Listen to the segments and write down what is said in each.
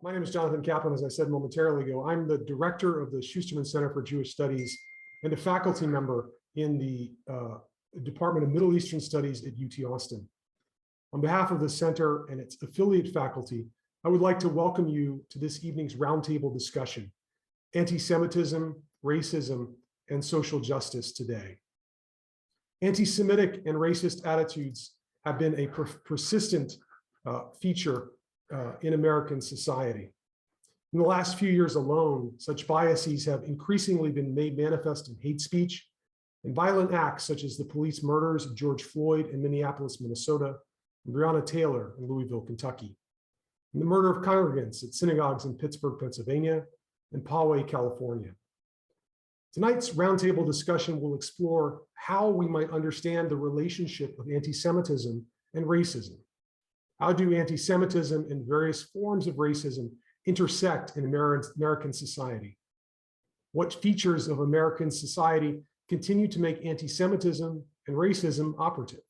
My name is Jonathan Kaplan, as I said momentarily ago. I'm the director of the Schusterman Center for Jewish Studies and a faculty member in the Department of Middle Eastern Studies at UT Austin. On behalf of the center and its affiliate faculty, I would like to welcome you to this evening's roundtable discussion, Antisemitism, Racism, and Social Justice Today. Anti-Semitic and racist attitudes have been a persistent feature in American society. In the last few years alone, such biases have increasingly been made manifest in hate speech and violent acts such as the police murders of George Floyd in Minneapolis, Minnesota, and Breonna Taylor in Louisville, Kentucky, and the murder of congregants at synagogues in Pittsburgh, Pennsylvania, and Poway, California. Tonight's roundtable discussion will explore how we might understand the relationship of anti-Semitism and racism. How do anti-Semitism and various forms of racism intersect in American society? What features of American society continue to make anti-Semitism and racism operative?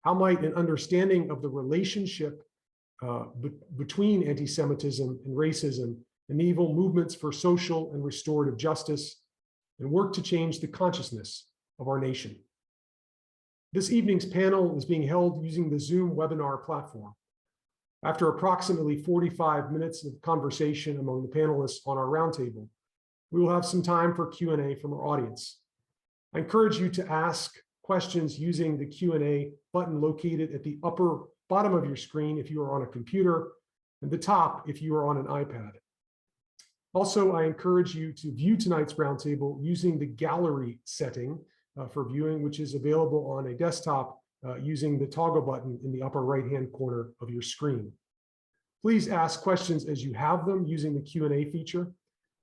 How might an understanding of the relationship between anti-Semitism and racism enable movements for social and restorative justice and work to change the consciousness of our nation? This evening's panel is being held using the Zoom webinar platform. After approximately 45 minutes of conversation among the panelists on our roundtable, we will have some time for Q&A from our audience. I encourage you to ask questions using the Q&A button located at the upper bottom of your screen if you are on a computer, and the top if you are on an iPad. Also, I encourage you to view tonight's roundtable using the gallery setting for viewing, which is available on a desktop using the toggle button in the upper right-hand corner of your screen. Please ask questions as you have them using the Q&A feature,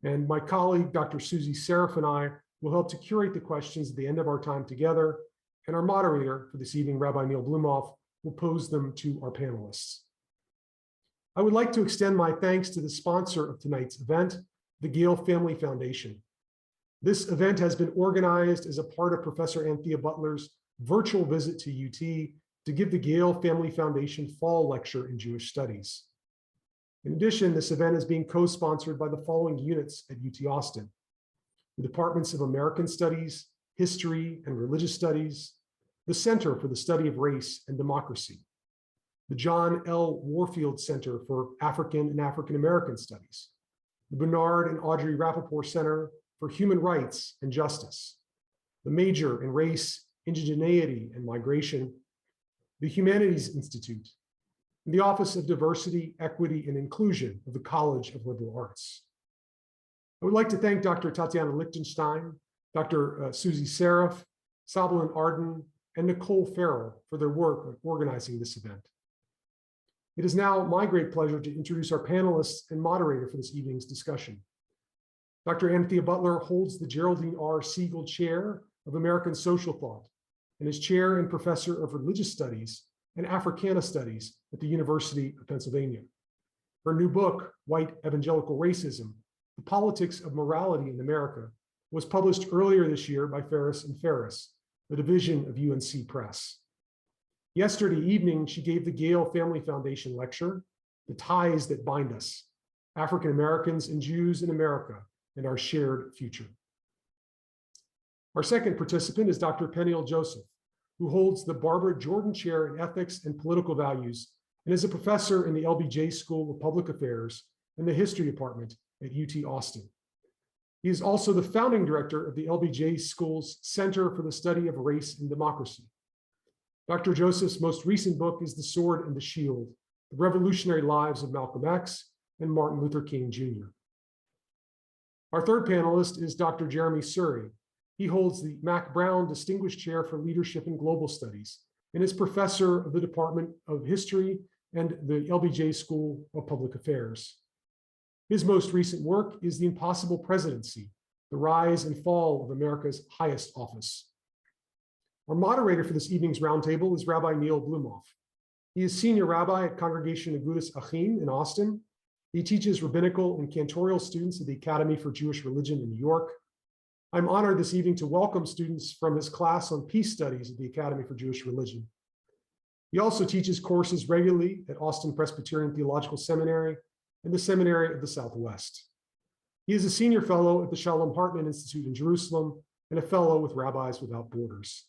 and my colleague, Dr. Susie Seraph, and I will help to curate the questions at the end of our time together, and our moderator for this evening, Rabbi Neil Blumofe, will pose them to our panelists. I would like to extend my thanks to the sponsor of tonight's event, the Gale Family Foundation. This event has been organized as a part of Professor Anthea Butler's virtual visit to UT to give the Gale Family Foundation Fall Lecture in Jewish Studies. In addition, this event is being co-sponsored by the following units at UT Austin: the Departments of American Studies, History and Religious Studies, the Center for the Study of Race and Democracy, the John L. Warfield Center for African and African American Studies, the Bernard and Audrey Rappaport Center for Human Rights and Justice, the Major in Race, Indigeneity, and Migration, the Humanities Institute, and the Office of Diversity, Equity, and Inclusion of the College of Liberal Arts. I would like to thank Dr. Tatiana Lichtenstein, Dr. Susie Seraph, Sablin Arden, and Nicole Farrell for their work on organizing this event. It is now my great pleasure to introduce our panelists and moderator for this evening's discussion. Dr. Anthea Butler holds the Geraldine R. Siegel Chair of American Social Thought and is chair and professor of Religious Studies and Africana Studies at the University of Pennsylvania. Her new book, White Evangelical Racism: The Politics of Morality in America, was published earlier this year by Ferris and Ferris, a division of UNC Press. Yesterday evening, she gave the Gale Family Foundation lecture, The Ties That Bind Us: African Americans and Jews in America and Our Shared Future. Our second participant is Dr. Peniel Joseph, who holds the Barbara Jordan Chair in Ethics and Political Values and is a professor in the LBJ School of Public Affairs and the History Department at UT Austin. He is also the founding director of the LBJ School's Center for the Study of Race and Democracy. Dr. Joseph's most recent book is The Sword and the Shield: The Revolutionary Lives of Malcolm X and Martin Luther King Jr. Our third panelist is Dr. Jeremi Suri. He holds the Mac Brown Distinguished Chair for Leadership and Global Studies and is professor of the Department of History and the LBJ School of Public Affairs. His most recent work is The Impossible Presidency: The Rise and Fall of America's Highest Office. Our moderator for this evening's roundtable is Rabbi Neil Blumofe. He is senior rabbi at Congregation Agudas Achim in Austin. He teaches rabbinical and cantorial students at the Academy for Jewish Religion in New York. I'm honored this evening to welcome students from his class on peace studies at the Academy for Jewish Religion. He also teaches courses regularly at Austin Presbyterian Theological Seminary and the Seminary of the Southwest. He is a senior fellow at the Shalom Hartman Institute in Jerusalem and a fellow with Rabbis Without Borders.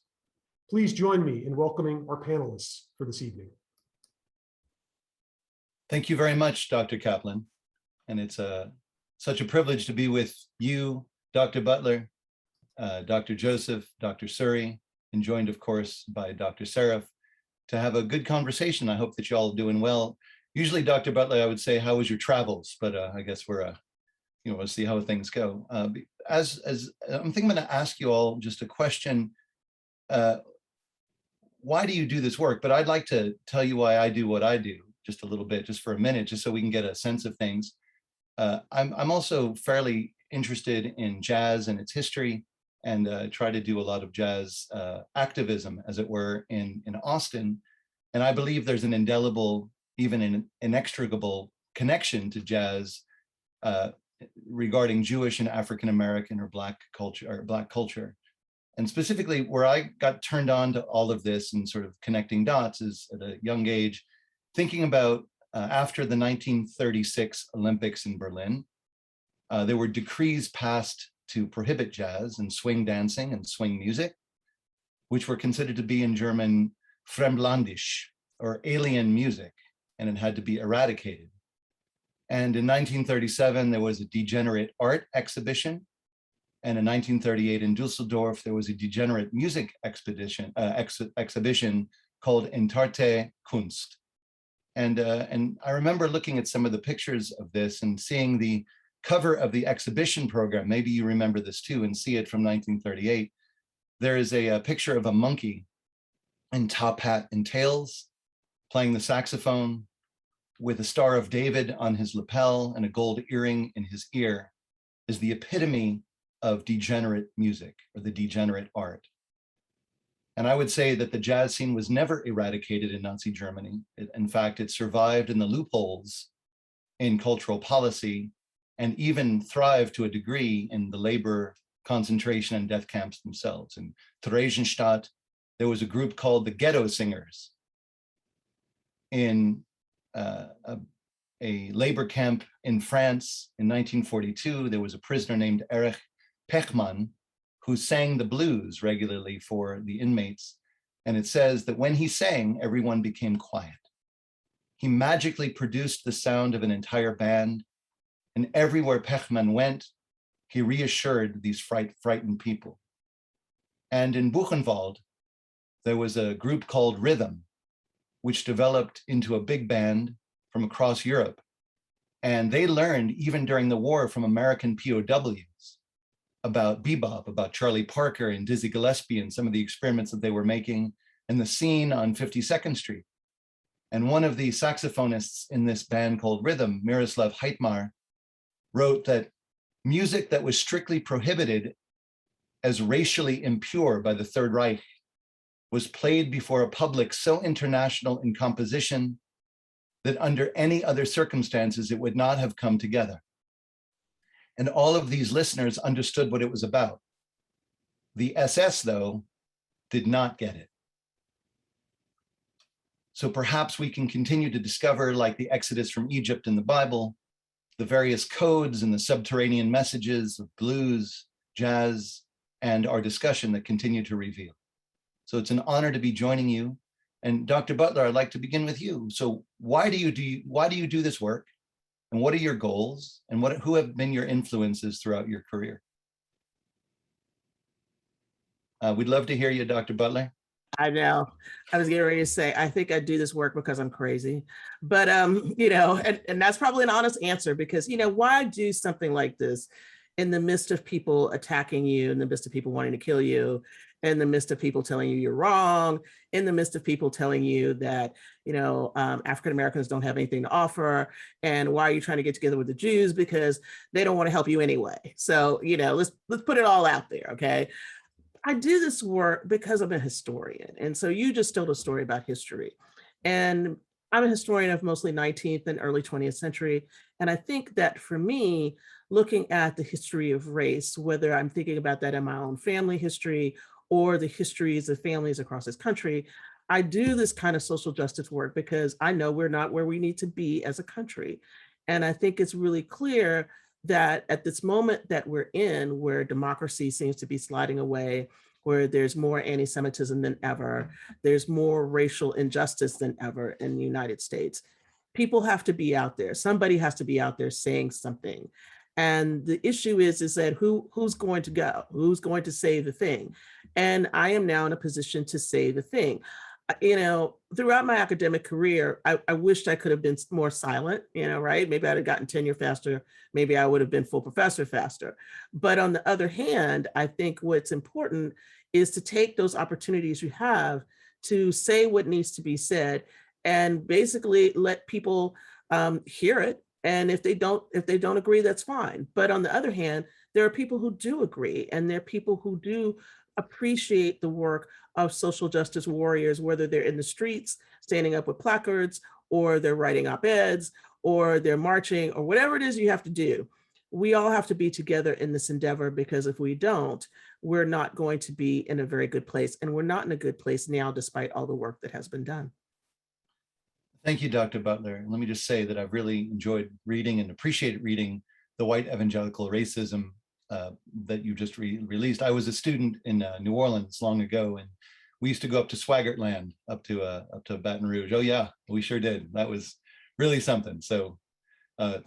Please join me in welcoming our panelists for this evening. Thank you very much, Dr. Kaplan. And it's such a privilege to be with you, Dr. Butler, Dr. Joseph, Dr. Suri, and joined, of course, by Dr. Seraph, to have a good conversation. I hope that you're all doing well. Usually, Dr. Butler, I would say, how was your travels? But I guess we're, we'll see how things go. As I'm thinking, I'm going to ask you all just a question. Why do you do this work? But I'd like to tell you why I do what I do, just a little bit, just for a minute, just so we can get a sense of things. I'm also fairly interested in jazz and its history, and try to do a lot of jazz activism, as it were, in Austin. And I believe there's an indelible, even an inextricable connection to jazz regarding Jewish and African-American or Black culture. And specifically, where I got turned on to all of this and sort of connecting dots is at a young age, thinking about after the 1936 Olympics in Berlin, there were decrees passed to prohibit jazz and swing dancing and swing music, which were considered to be in German Fremdländisch, or alien music, and it had to be eradicated. And in 1937, there was a degenerate art exhibition. And in 1938 in Dusseldorf, there was a degenerate music exhibition called Entarrte Kunst. And I remember looking at some of the pictures of this and seeing the cover of the exhibition program. Maybe you remember this too and see it from 1938. There is a picture of a monkey in top hat and tails playing the saxophone with a Star of David on his lapel and a gold earring in his ear, is the epitome of degenerate music or the degenerate art. And I would say that the jazz scene was never eradicated in Nazi Germany. In fact, it survived in the loopholes in cultural policy and even thrived to a degree in the labor concentration and death camps themselves. In Theresienstadt, there was a group called the Ghetto Singers. In a labor camp in France in 1942, there was a prisoner named Erich Pechmann who sang the blues regularly for the inmates. And it says that when he sang, everyone became quiet. He magically produced the sound of an entire band, and everywhere Pechmann went, he reassured these frightened people. And in Buchenwald, there was a group called Rhythm, which developed into a big band from across Europe. And they learned, even during the war, from American POWs about bebop, about Charlie Parker and Dizzy Gillespie and some of the experiments that they were making in the scene on 52nd Street. And one of the saxophonists in this band called Rhythm, Miroslav Heitmar, wrote that music that was strictly prohibited as racially impure by the Third Reich was played before a public so international in composition that under any other circumstances, it would not have come together. And all of these listeners understood what it was about. The SS, though, did not get it. So perhaps we can continue to discover, like the Exodus from Egypt in the Bible, the various codes and the subterranean messages of blues, jazz, and our discussion that continue to reveal. So it's an honor to be joining you. And Dr. Butler, I'd like to begin with you. So why do you do this work? And what are your goals? And who have been your influences throughout your career? We'd love to hear you, Dr. Butler. I know. I was getting ready to say, I think I do this work because I'm crazy. But, and that's probably an honest answer because, why do something like this in the midst of people attacking you, in the midst of people wanting to kill you, in the midst of people telling you you're wrong, in the midst of people telling you that, African-Americans don't have anything to offer, and why are you trying to get together with the Jews? Because they don't want to help you anyway. So, let's put it all out there, okay? I do this work because I'm a historian. And so you just told a story about history. And I'm a historian of mostly 19th and early 20th century. And I think that for me, looking at the history of race, whether I'm thinking about that in my own family history or the histories of families across this country, I do this kind of social justice work because I know we're not where we need to be as a country. And I think it's really clear that at this moment that we're in, where democracy seems to be sliding away, where there's more anti-Semitism than ever, there's more racial injustice than ever in the United States, people have to be out there. Somebody has to be out there saying something. And the issue is that who's going to go? Who's going to say the thing? And I am now in a position to say the thing. Throughout my academic career, I wished I could have been more silent, right? Maybe I'd have gotten tenure faster. Maybe I would have been full professor faster. But on the other hand, I think what's important is to take those opportunities you have to say what needs to be said and basically let people hear it. And if they don't agree, that's fine. But on the other hand, there are people who do agree, and there are people who do appreciate the work of social justice warriors, whether they're in the streets standing up with placards, or they're writing op-eds, or they're marching, or whatever it is you have to do. We all have to be together in this endeavor, because if we don't, we're not going to be in a very good place. And we're not in a good place now, despite all the work that has been done. Thank you, Dr. Butler. Let me just say that I've really enjoyed reading and appreciated reading The White Evangelical Racism that you just released. I was a student in New Orleans long ago, and we used to go up to Swaggertland, up to Baton Rouge. Oh yeah, we sure did. That was really something. So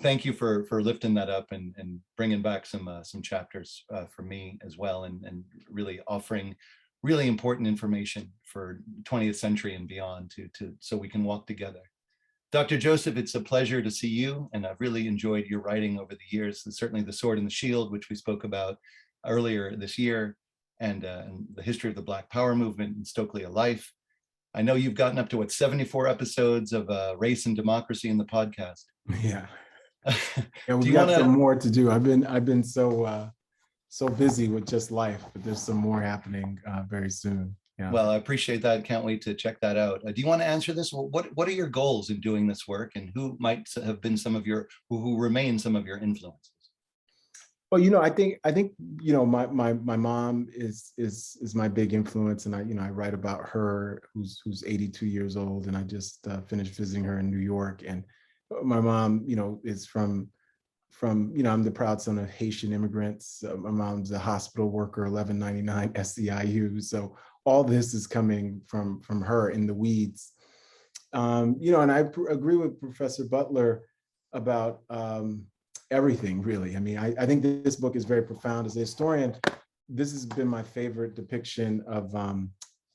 thank you for lifting that up and bringing back some chapters for me as well, and really offering really important information for 20th century and beyond so we can walk together. Dr. Joseph, it's a pleasure to see you, and I've really enjoyed your writing over the years, and certainly The Sword and the Shield, which we spoke about earlier this year, and the history of the Black Power movement and Stokely a Life. I know you've gotten up to 74 episodes of Race and Democracy in the podcast. Yeah, we've got some more to do. I've been so busy with just life, but there's some more happening very soon. Yeah. Well, I appreciate that. Can't wait to check that out. Do you want to answer this? What are your goals in doing this work, and who might have been who remain some of your influences? Well, I think my mom is my big influence, and I write about her, who's 82 years old, and I just finished visiting her in New York. And my mom, is from I'm the proud son of Haitian immigrants. My mom's a hospital worker, 1199 SEIU. So all this is coming from her in the weeds. And I agree with Professor Butler about everything, really. I mean, I think this book is very profound. As a historian, this has been my favorite depiction of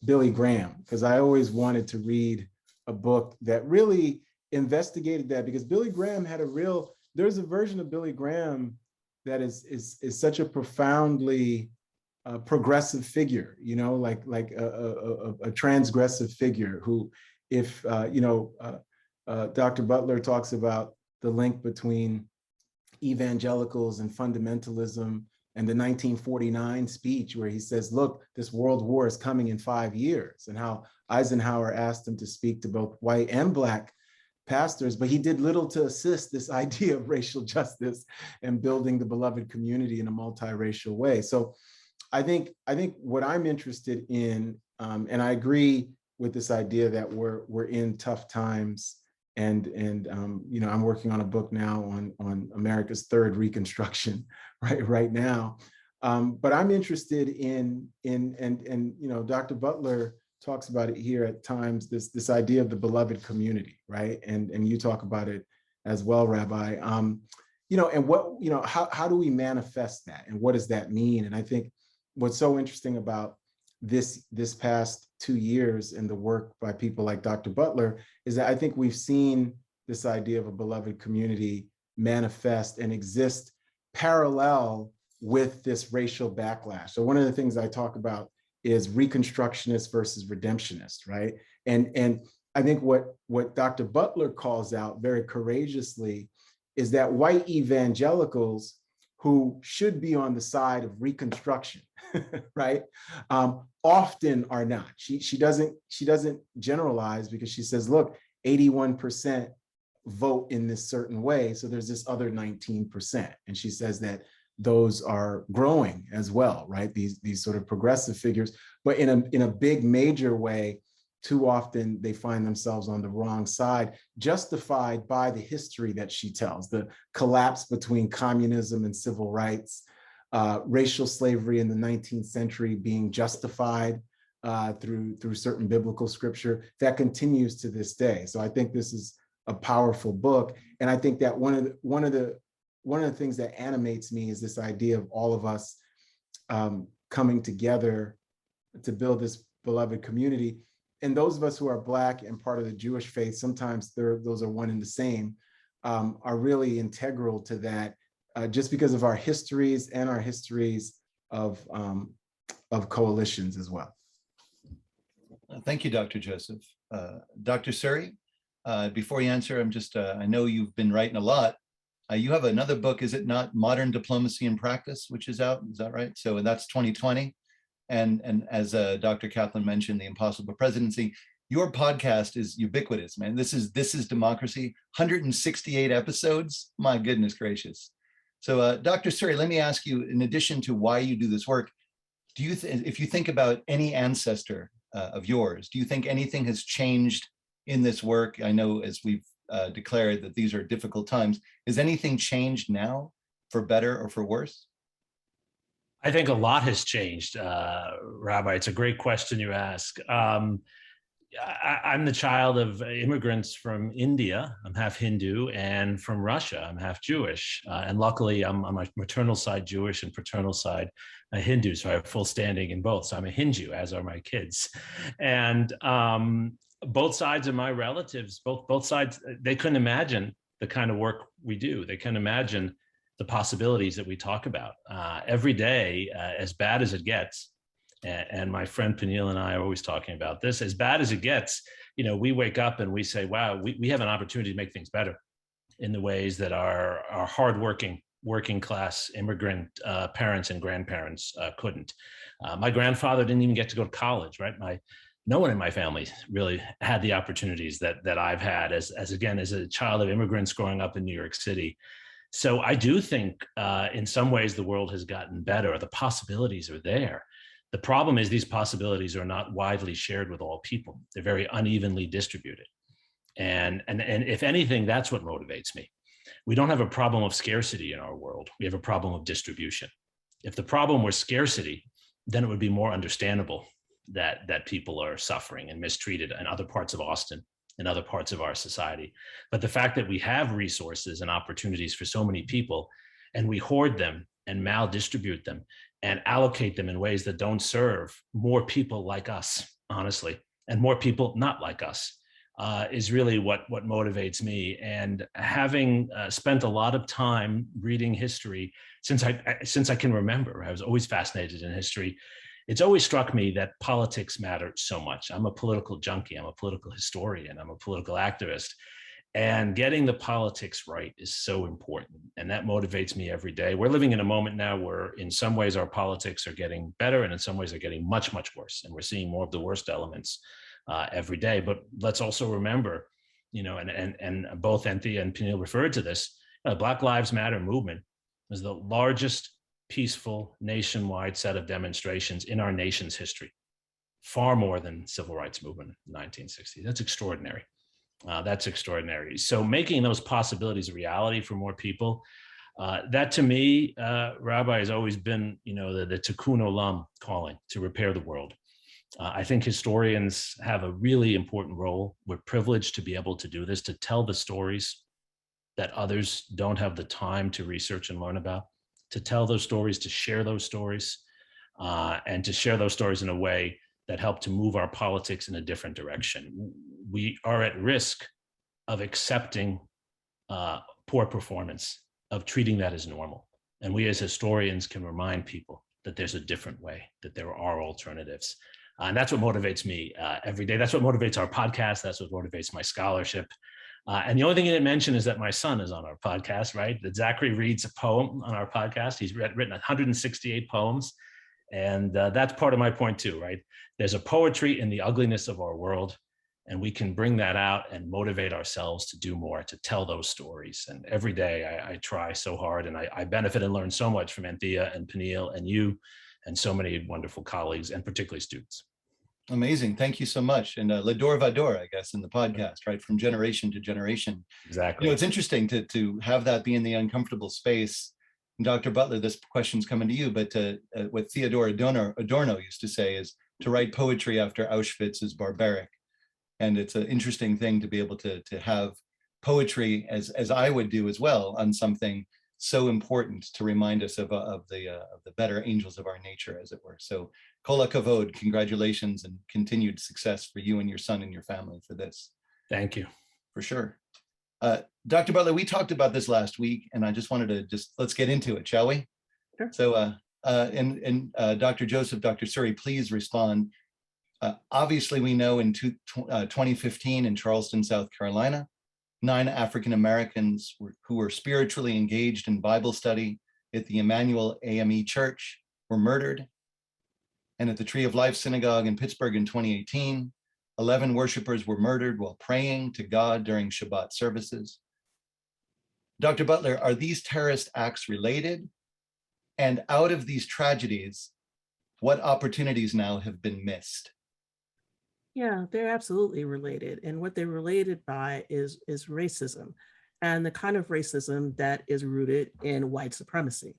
Billy Graham, because I always wanted to read a book that really investigated that, because Billy Graham had there's a version of Billy Graham that is such a profoundly progressive figure, like a transgressive figure who, if Dr. Butler talks about the link between evangelicals and fundamentalism, and the 1949 speech where he says, look, this world war is coming in 5 years, and how Eisenhower asked him to speak to both white and Black pastors, but he did little to assist this idea of racial justice and building the beloved community in a multiracial way. So I think what I'm interested in, and I agree with this idea that we're in tough times, and I'm working on a book now on America's third Reconstruction right now, but I'm interested in Dr. Butler talks about it here at times, this idea of the beloved community, right? And you talk about it as well, Rabbi. And what, how do we manifest that, and what does that mean? And I think what's so interesting about this past 2 years and the work by people like Dr. Butler is that I think we've seen this idea of a beloved community manifest and exist parallel with this racial backlash. So one of the things I talk about is Reconstructionist versus Redemptionist, right? And I think what Dr. Butler calls out very courageously is that white evangelicals who should be on the side of Reconstruction, right, often are not. She doesn't generalize, because she says, look, 81% vote in this certain way, so there's this other 19%, and she says that those are growing as well, right? These sort of progressive figures, but in a big major way, too often they find themselves on the wrong side, justified by the history that she tells, the collapse between communism and civil rights, racial slavery in the 19th century being justified through certain biblical scripture that continues to this day. So I think this is a powerful book. And I think that one of the things that animates me is this idea of all of us coming together to build this beloved community. And those of us who are Black and part of the Jewish faith, sometimes those are one and the same, are really integral to that, just because of our histories and our histories of coalitions as well. Thank you, Dr. Joseph. Dr. Suri, before you answer, I know you've been writing a lot. You have another book, is it not? Modern Diplomacy in Practice, which is out, is that right? So that's 2020. And as Dr. Kaplan mentioned, The Impossible Presidency, your podcast is ubiquitous, man. This is democracy, 168 episodes. My goodness gracious. So Dr. Suri, let me ask you, in addition to why you do this work, if you think about any ancestor of yours, do you think anything has changed in this work? I know, as we've declared, that these are difficult times. Has anything changed now for better or for worse? I think a lot has changed, Rabbi. It's a great question you ask. I'm the child of immigrants from India. I'm half Hindu, and from Russia. I'm half Jewish. And luckily, I'm on my maternal side Jewish and paternal side Hindu, so I have full standing in both. So I'm a Hindu, as are my kids. And both sides of my relatives, both sides, they couldn't imagine the kind of work we do. They couldn't imagine the possibilities that we talk about every day, as bad as it gets. And my friend Peniel and I are always talking about this. As bad as it gets, we wake up and we say, wow, we have an opportunity to make things better in the ways that our hardworking, working class immigrant parents and grandparents couldn't. My grandfather didn't even get to go to college, right? No one in my family really had the opportunities that I've had as a child of immigrants growing up in New York City. So I do think in some ways the world has gotten better. The possibilities are there. The problem is these possibilities are not widely shared with all people. They're very unevenly distributed. And if anything, that's what motivates me. We don't have a problem of scarcity in our world. We have a problem of distribution. If the problem were scarcity, then it would be more understandable that people are suffering and mistreated in other parts of Austin, in other parts of our society. But the fact that we have resources and opportunities for so many people, and we hoard them and maldistribute them and allocate them in ways that don't serve more people like us, honestly, and more people not like us, is really what motivates me. And having spent a lot of time reading history since I can remember, I was always fascinated in history. It's always struck me that politics matter so much. I'm a political junkie. I'm a political historian. I'm a political activist. And getting the politics right is so important. And that motivates me every day. We're living in a moment now where in some ways our politics are getting better and in some ways they're getting much, much worse. And we're seeing more of the worst elements every day. But let's also remember, and both Anthea and Peniel referred to this, Black Lives Matter movement was the largest peaceful nationwide set of demonstrations in our nation's history, far more than civil rights movement in the 1960s. That's extraordinary. That's extraordinary. So making those possibilities a reality for more people, that to me, Rabbi, has always been, the tikkun olam calling to repair the world. I think historians have a really important role. We're privileged to be able to do this, to tell the stories that others don't have the time to research and learn about, to tell those stories, to share those stories, and to share those stories in a way that help to move our politics in a different direction. We are at risk of accepting poor performance, of treating that as normal. And we as historians can remind people that there's a different way, that there are alternatives. And that's what motivates me every day. That's what motivates our podcast. That's what motivates my scholarship. And the only thing you didn't mention is that my son is on our podcast, right? That Zachary reads a poem on our podcast. He's written 168 poems. And that's part of my point too, right? There's a poetry in the ugliness of our world, and we can bring that out and motivate ourselves to do more, to tell those stories. And every day I try so hard, and I benefit and learn so much from Anthea and Peniel and you and so many wonderful colleagues, and particularly students. Amazing. Thank you so much. And Lador Vador, I guess, in the podcast, right? From generation to generation. Exactly. You know, it's interesting to have that be in the uncomfortable space. And Dr. Butler, this question's coming to you, but what Theodore Adorno used to say is to write poetry after Auschwitz is barbaric. And it's an interesting thing to be able to have poetry, as I would do as well, on something so important to remind us of the better angels of our nature, as it were. So Kol HaKavod, congratulations and continued success for you and your son and your family for this. Thank you. For sure. Dr. Butler, we talked about this last week, and I just wanted to let's get into it, shall we? Sure. So, Dr. Joseph, Dr. Suri, please respond. Obviously, we know in 2015 in Charleston, South Carolina, 9 African Americans who were spiritually engaged in Bible study at the Emmanuel AME Church were murdered. And at the Tree of Life Synagogue in Pittsburgh in 2018, 11 worshipers were murdered while praying to God during Shabbat services. Dr. Butler, are these terrorist acts related? And out of these tragedies, what opportunities now have been missed? Yeah, they're absolutely related. And what they're related by is racism, and the kind of racism that is rooted in white supremacy.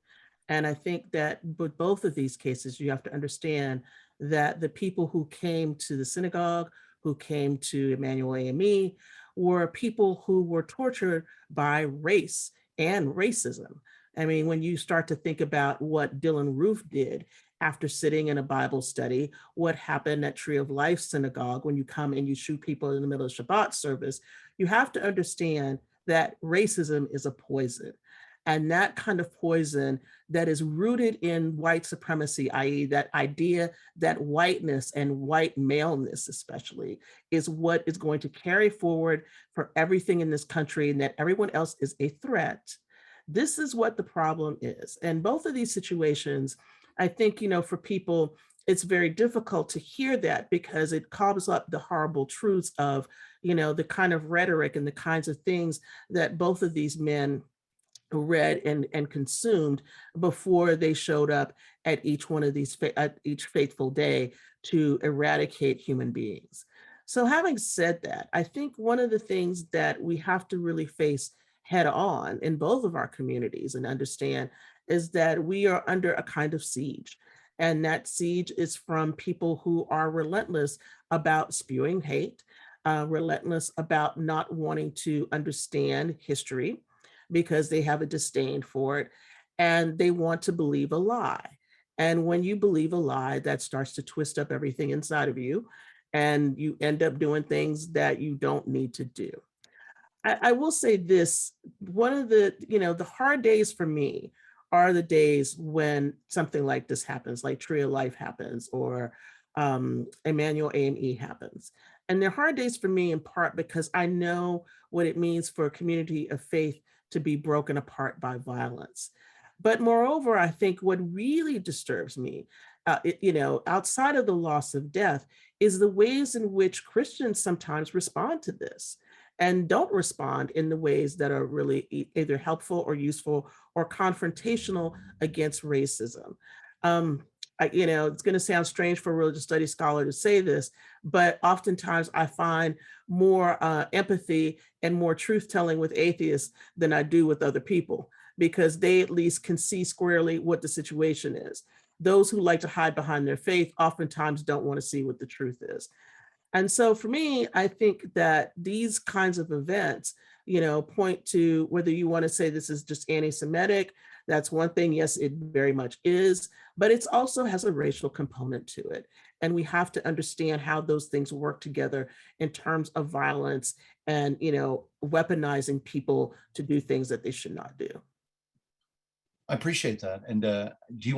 And I think that with both of these cases, you have to understand that the people who came to the synagogue, who came to Emmanuel AME, were people who were tortured by race and racism. I mean, when you start to think about what Dylan Roof did after sitting in a Bible study, what happened at Tree of Life Synagogue when you come and you shoot people in the middle of Shabbat service, you have to understand that racism is a poison. And that kind of poison that is rooted in white supremacy, i.e. that idea that whiteness and white maleness especially is what is going to carry forward for everything in this country, and that everyone else is a threat. This is what the problem is. And both of these situations, I think, for people, it's very difficult to hear that because it cobbles up the horrible truths of, the kind of rhetoric and the kinds of things that both of these men read and consumed before they showed up at each one of these, at each faithful day to eradicate human beings. So having said that, I think one of the things that we have to really face head on in both of our communities and understand is that we are under a kind of siege. And that siege is from people who are relentless about spewing hate, relentless about not wanting to understand history because they have a disdain for it, and they want to believe a lie. And when you believe a lie, that starts to twist up everything inside of you, and you end up doing things that you don't need to do. I will say this, one of the hard days for me are the days when something like this happens, like Tree of Life happens, or Emmanuel AME happens. And they're hard days for me in part because I know what it means for a community of faith to be broken apart by violence. But moreover, I think what really disturbs me, outside of the loss of death, is the ways in which Christians sometimes respond to this and don't respond in the ways that are really either helpful or useful or confrontational against racism. It's going to sound strange for a religious studies scholar to say this, but oftentimes I find more empathy and more truth-telling with atheists than I do with other people, because they at least can see squarely what the situation is. Those who like to hide behind their faith oftentimes don't want to see what the truth is. And so for me, I think that these kinds of events, point to whether you want to say this is just anti-Semitic, that's one thing. Yes, it very much is, but it also has a racial component to it. And we have to understand how those things work together in terms of violence and, weaponizing people to do things that they should not do. I appreciate that. And do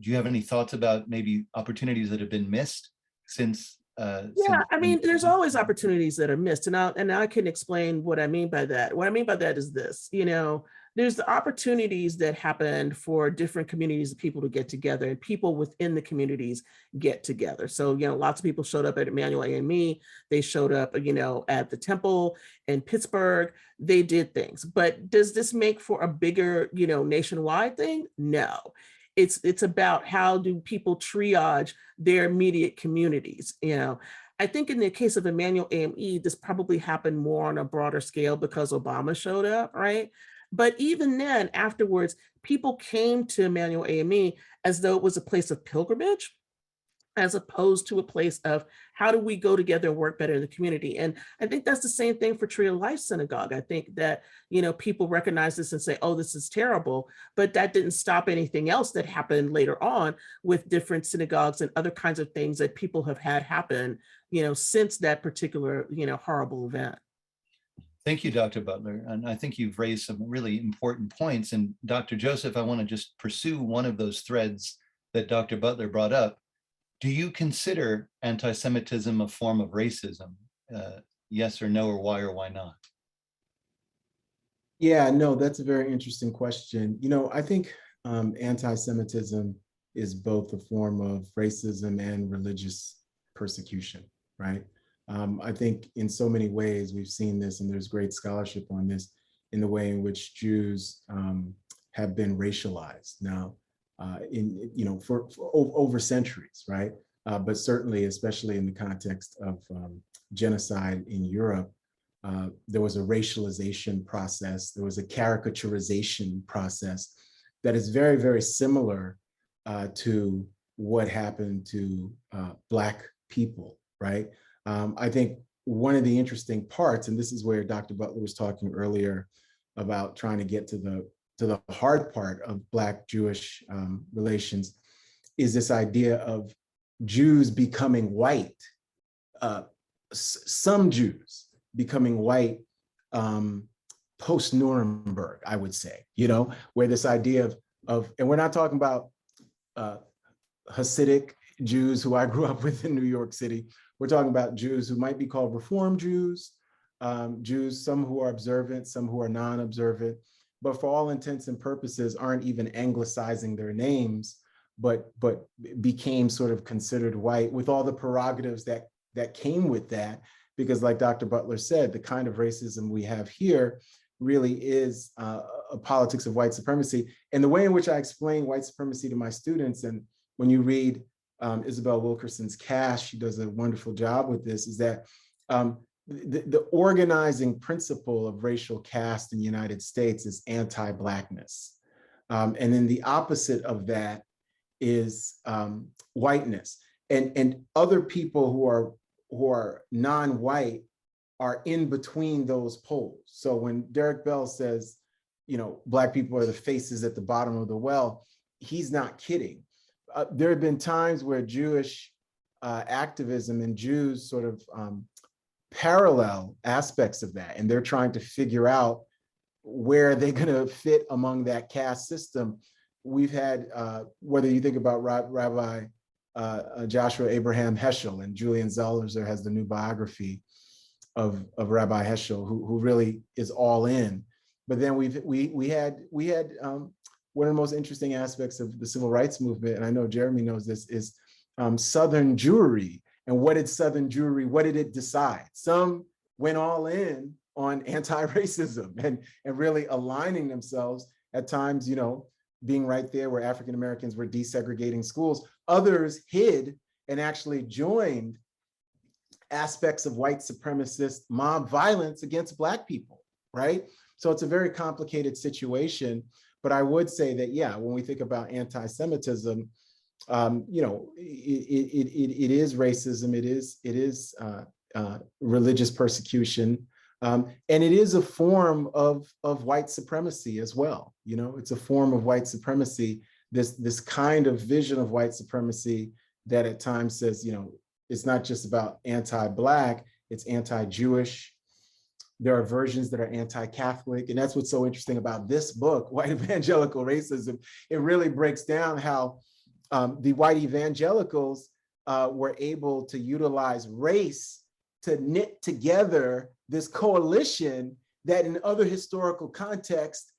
you have any thoughts about maybe opportunities that have been missed since? I mean, there's always opportunities that are missed, and I can explain what I mean by that. What I mean by that is this, there's the opportunities that happened for different communities of people to get together, and people within the communities get together. So, lots of people showed up at Emmanuel AME, they showed up, at the temple in Pittsburgh, they did things. But does this make for a bigger, nationwide thing? No. It's about how do people triage their immediate communities, you know. I think in the case of Emmanuel AME, this probably happened more on a broader scale because Obama showed up, right? But even then, afterwards, people came to Emmanuel AME as though it was a place of pilgrimage, as opposed to a place of how do we go together and work better in the community. And I think that's the same thing for Tree of Life Synagogue. I think that, you know, people recognize this and say, oh, this is terrible, but that didn't stop anything else that happened later on with different synagogues and other kinds of things that people have had happen, you know, since that particular, you know, horrible event. Thank you, Dr. Butler. And I think you've raised some really important points. And Dr. Joseph, I want to just pursue one of those threads that Dr. Butler brought up. Do you consider anti-Semitism a form of racism? Yes or no, or why not? Yeah, no, that's a very interesting question. You know, I think anti-Semitism is both a form of racism and religious persecution, right? I think in so many ways we've seen this, and there's great scholarship on this, in the way in which Jews have been racialized now, for over centuries, right? But certainly, especially in the context of genocide in Europe, there was a racialization process, there was a caricaturization process that is very, very similar to what happened to Black people, right? I think one of the interesting parts, and this is where Dr. Butler was talking earlier about trying to get to the hard part of Black-Jewish relations, is this idea of Jews becoming white, some Jews becoming white post-Nuremberg, I would say, you know, where this idea of, and we're not talking about Hasidic Jews who I grew up with in New York City. We're talking about Jews who might be called Reform Jews, Jews, some who are observant, some who are non-observant, but for all intents and purposes aren't even anglicizing their names, but became sort of considered white with all the prerogatives that came with that. Because like Dr. Butler said, the kind of racism we have here really is a politics of white supremacy. And the way in which I explain white supremacy to my students, and when you read Isabel Wilkerson's Caste, she does a wonderful job with this, is that the organizing principle of racial caste in the United States is anti-Blackness. And then the opposite of that is whiteness. And other people who are non-white are in between those poles. So when Derek Bell says, you know, Black people are the faces at the bottom of the well, he's not kidding. There have been times where Jewish activism and Jews sort of parallel aspects of that, and they're trying to figure out where they're going to fit among that caste system. We've had, whether you think about Rabbi Joshua Abraham Heschel, and Julian Zellers has the new biography of Rabbi Heschel, who really is all in. But then we had one of the most interesting aspects of the civil rights movement, and I know Jeremy knows this, is Southern Jewry. And what did Southern Jewry, what did it decide? Some went all in on anti-racism and really aligning themselves at times, you know, being right there where African Americans were desegregating schools. Others hid and actually joined aspects of white supremacist mob violence against Black people, right? So it's a very complicated situation. But I would say that, yeah, when we think about anti-Semitism, you know, it is racism, it is religious persecution, and it is a form of white supremacy as well. You know, it's a form of white supremacy, this kind of vision of white supremacy that at times says, you know, it's not just about anti-Black, it's anti-Jewish. There are versions that are anti-Catholic, and that's what's so interesting about this book, White Evangelical Racism. It really breaks down how the white evangelicals were able to utilize race to knit together this coalition that in other historical contexts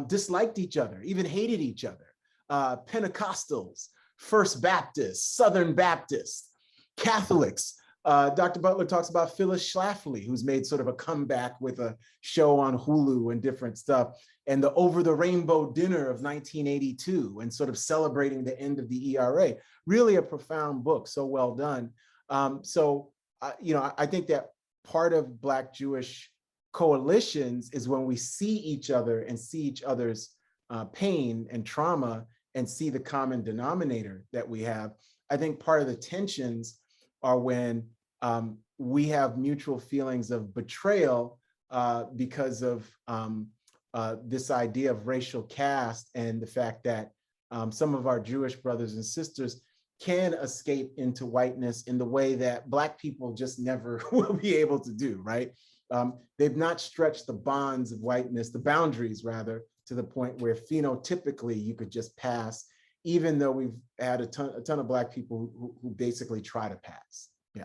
disliked each other, even hated each other. Pentecostals, First Baptists, Southern Baptists, Catholics, Dr. Butler talks about Phyllis Schlafly, who's made sort of a comeback with a show on Hulu and different stuff, and the Over the Rainbow Dinner of 1982, and sort of celebrating the end of the ERA. Really a profound book, so well done. I think that part of Black Jewish coalitions is when we see each other and see each other's pain and trauma and see the common denominator that we have. I think part of the tensions are when we have mutual feelings of betrayal because of this idea of racial caste and the fact that some of our Jewish brothers and sisters can escape into whiteness in the way that Black people just never will be able to do, right? They've not stretched the bonds of whiteness, the boundaries rather, to the point where phenotypically you could just pass, even though we've had a ton of Black people who basically try to pass. Yeah.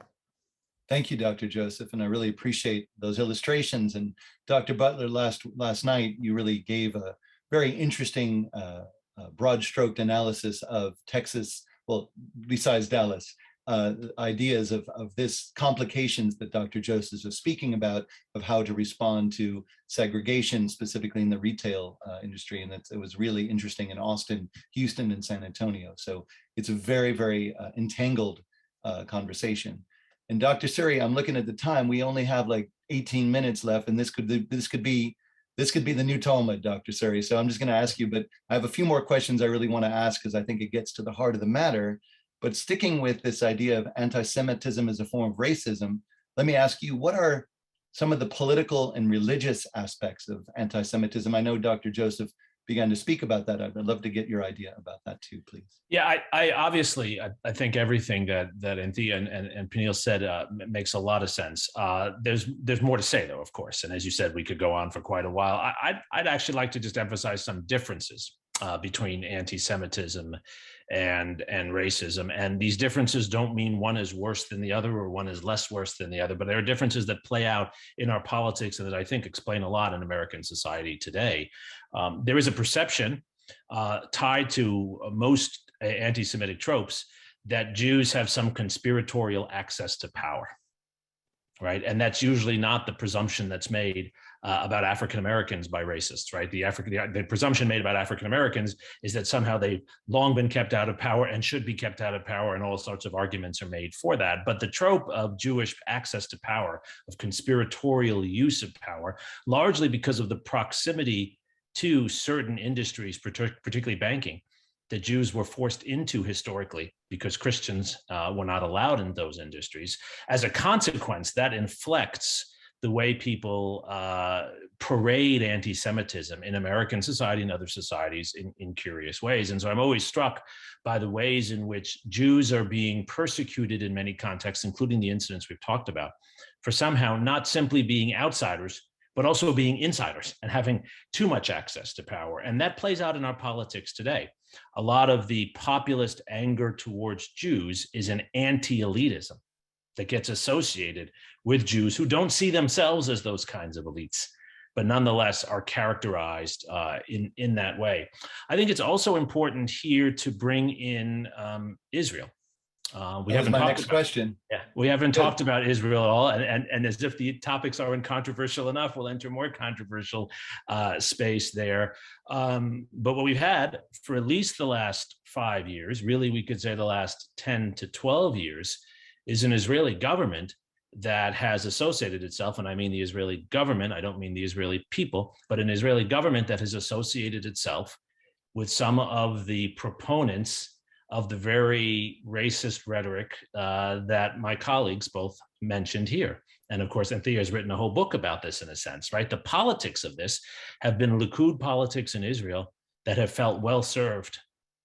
Thank you, Dr. Joseph, and I really appreciate those illustrations. And Dr. Butler, last night, you really gave a very interesting broad-stroked analysis of Texas, well, besides Dallas, ideas of this complications that Dr. Joseph was speaking about, of how to respond to segregation, specifically in the retail industry. And it was really interesting in Austin, Houston, and San Antonio. So it's a very, very entangled conversation. And Dr. Suri, I'm looking at the time, we only have like 18 minutes left, and this could be the new Talmud, Dr. Suri. So I'm just going to ask you, but I have a few more questions I really want to ask because I think it gets to the heart of the matter. But sticking with this idea of anti-Semitism as a form of racism, let me ask you, what are some of the political and religious aspects of anti-Semitism? I know Dr. Joseph began to speak about that. I'd love to get your idea about that too, please. Yeah, I obviously think everything that Anthea and Peniel said makes a lot of sense. There's more to say though, of course. And as you said, we could go on for quite a while. I'd actually like to just emphasize some differences between anti-Semitism and racism. And these differences don't mean one is worse than the other or one is less worse than the other, but there are differences that play out in our politics and that I think explain a lot in American society today. There is a perception tied to most anti-Semitic tropes that Jews have some conspiratorial access to power, right? And that's usually not the presumption that's made about African Americans by racists, right? The presumption made about African Americans is that somehow they've long been kept out of power and should be kept out of power, and all sorts of arguments are made for that. But the trope of Jewish access to power, of conspiratorial use of power, largely because of the proximity to certain industries, particularly banking, that Jews were forced into historically because Christians were not allowed in those industries. As a consequence, that inflects the way people parade anti-Semitism in American society and other societies in curious ways. And so I'm always struck by the ways in which Jews are being persecuted in many contexts, including the incidents we've talked about, for somehow not simply being outsiders, but also being insiders and having too much access to power. And that plays out in our politics today. A lot of the populist anger towards Jews is an anti-elitism that gets associated with Jews who don't see themselves as those kinds of elites, but nonetheless are characterized in that way. I think it's also important here to bring in Israel. We haven't talked about, question. Yeah, we haven't talked about Israel at all, and as if the topics aren't controversial enough, we'll enter more controversial space there. But what we've had for at least the last 5 years, really we could say the last 10 to 12 years, is an Israeli government that has associated itself, and I mean the Israeli government, I don't mean the Israeli people, but an Israeli government that has associated itself with some of the proponents of the very racist rhetoric that my colleagues both mentioned here. And of course, Anthea has written a whole book about this in a sense, right? The politics of this have been Likud politics in Israel that have felt well served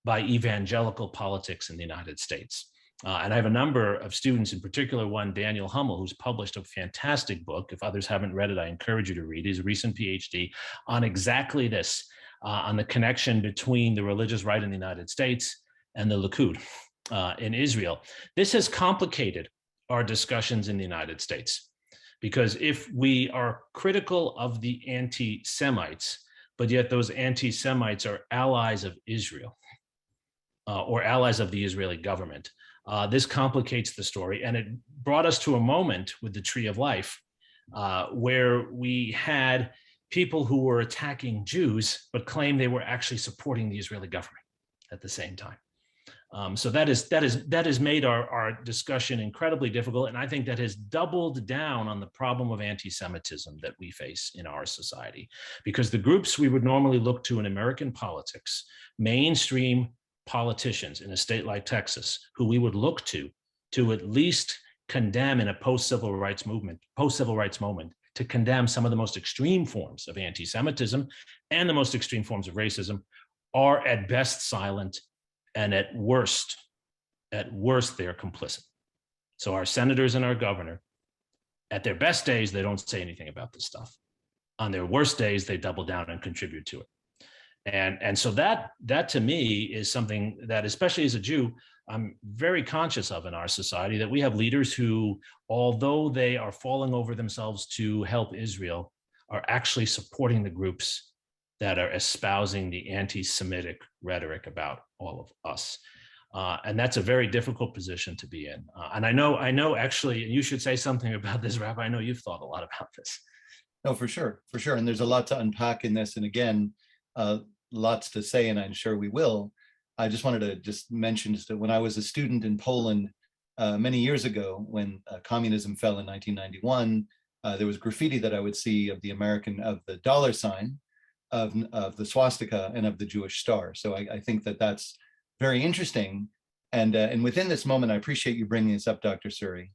by evangelical politics in the United States. And I have a number of students, in particular one, Daniel Hummel, who's published a fantastic book. If others haven't read it, I encourage you to read his recent PhD on exactly this, on the connection between the religious right in the United States and the Likud in Israel. This has complicated our discussions in the United States, because if we are critical of the anti-Semites, but yet those anti-Semites are allies of Israel or allies of the Israeli government, This complicates the story, and it brought us to a moment with the Tree of Life where we had people who were attacking Jews but claimed they were actually supporting the Israeli government at the same time. So that has made our discussion incredibly difficult, and I think that has doubled down on the problem of anti-Semitism that we face in our society, because the groups we would normally look to in American politics, mainstream politicians in a state like Texas, who we would look to at least condemn in a post-civil rights moment, to condemn some of the most extreme forms of anti-Semitism and the most extreme forms of racism, are at best silent, and at worst they're complicit. So our senators and our governor, at their best days, they don't say anything about this stuff. On their worst days, they double down and contribute to it. And so that to me is something that, especially as a Jew, I'm very conscious of in our society, that we have leaders who, although they are falling over themselves to help Israel, are actually supporting the groups that are espousing the anti-Semitic rhetoric about all of us. And that's a very difficult position to be in. And I know actually, and you should say something about this, Rabbi. I know you've thought a lot about this. No, for sure. And there's a lot to unpack in this. And again, lots to say, and I'm sure we will. I just wanted to just mention that when I was a student in Poland many years ago, when communism fell in 1991, there was graffiti that I would see of the dollar sign, of the swastika, and of the Jewish star. So I think that that's very interesting. And within this moment, I appreciate you bringing this up, Dr. Suri.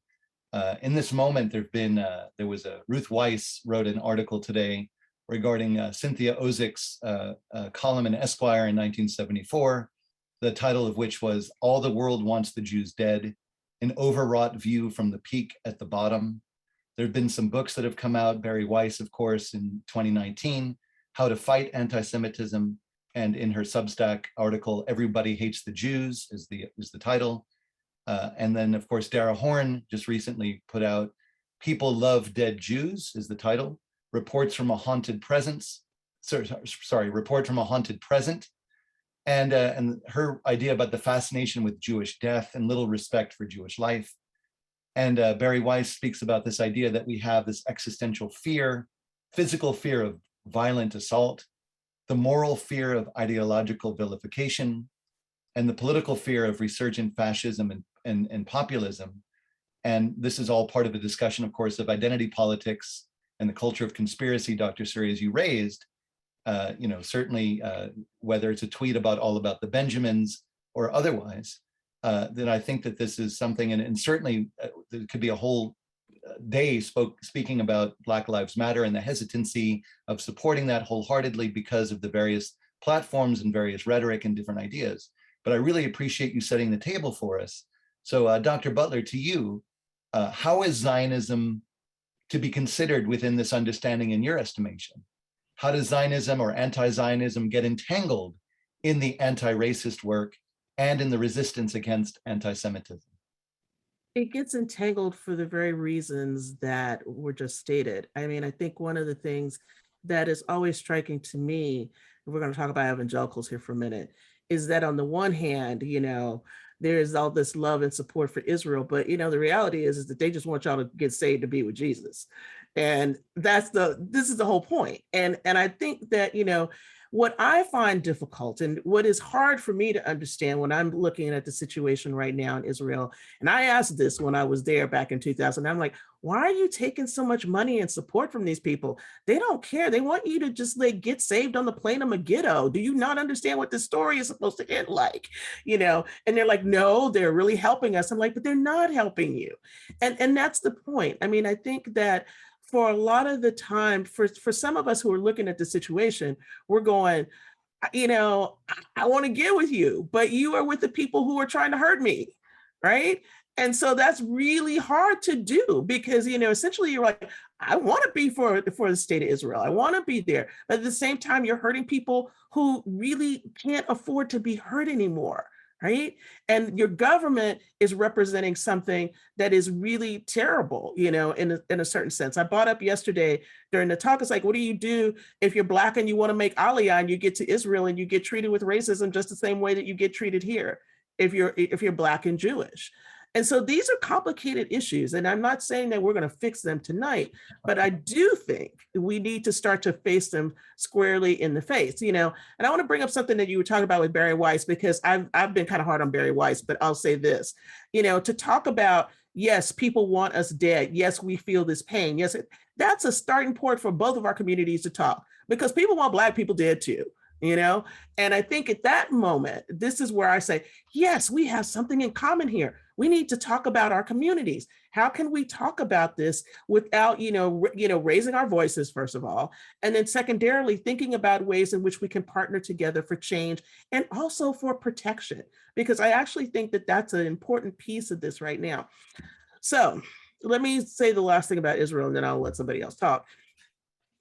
In this moment, there was Ruth Weiss wrote an article today regarding Cynthia Ozik's column in Esquire in 1974, the title of which was "All the World Wants the Jews Dead, an Overwrought View from the Peak at the Bottom." There have been some books that have come out, Barry Weiss, of course, in 2019, How to Fight Anti-Semitism, and in her Substack article, Everybody Hates the Jews is the title. And then, of course, Dara Horn just recently put out People Love Dead Jews is the title, Report from a Haunted Present. And her idea about the fascination with Jewish death and little respect for Jewish life. And Barry Weiss speaks about this idea that we have this existential fear, physical fear of violent assault, the moral fear of ideological vilification, and the political fear of resurgent fascism and populism. And this is all part of a discussion, of course, of identity politics and the culture of conspiracy, Dr. Suri, as you raised. Certainly, whether it's a tweet all about the Benjamins or otherwise, then I think that this is something, and certainly there could be a whole day speaking about Black Lives Matter and the hesitancy of supporting that wholeheartedly because of the various platforms and various rhetoric and different ideas. But I really appreciate you setting the table for us. So Dr. Butler, to you, how is Zionism to be considered within this understanding in your estimation? How does Zionism or anti-Zionism get entangled in the anti-racist work and in the resistance against anti-Semitism? It gets entangled for the very reasons that were just stated. I mean, I think one of the things that is always striking to me, we're going to talk about evangelicals here for a minute, is that on the one hand, there is all this love and support for Israel, but the reality is that they just want y'all to get saved to be with Jesus. And this is the whole point. And I think that, what I find difficult and what is hard for me to understand when I'm looking at the situation right now in Israel, and I asked this when I was there back in 2000, I'm like, why are you taking so much money and support from these people? They don't care. They want you to just get saved on the plain of Megiddo. Do you not understand what this story is supposed to end like? And they're like, no, they're really helping us. I'm like, but they're not helping you. And that's the point. I mean, I think that for a lot of the time, for some of us who are looking at the situation, we're going, I want to get with you, but you are with the people who are trying to hurt me, right? And so that's really hard to do because, essentially you're like, I want to be for the state of Israel. I want to be there. But at the same time, you're hurting people who really can't afford to be hurt anymore. Right. And your government is representing something that is really terrible, in a certain sense. I brought up yesterday during the talk, it's like, what do you do if you're Black and you want to make Aliyah and you get to Israel and you get treated with racism just the same way that you get treated here? if you're Black and Jewish. And so these are complicated issues, and I'm not saying that we're going to fix them tonight, but I do think we need to start to face them squarely in the face, you know. And I want to bring up something that you were talking about with Barry Weiss, because I've been kind of hard on Barry Weiss, but I'll say this, you know, to talk about, yes, people want us dead. Yes, we feel this pain. Yes, that's a starting point for both of our communities to talk, because people want Black people dead too, you know. And I think at that moment, this is where I say, yes, we have something in common here. We need to talk about our communities. How can we talk about this without, raising our voices, first of all, and then secondarily thinking about ways in which we can partner together for change and also for protection, because I actually think that that's an important piece of this right now. So let me say the last thing about Israel, and then I'll let somebody else talk.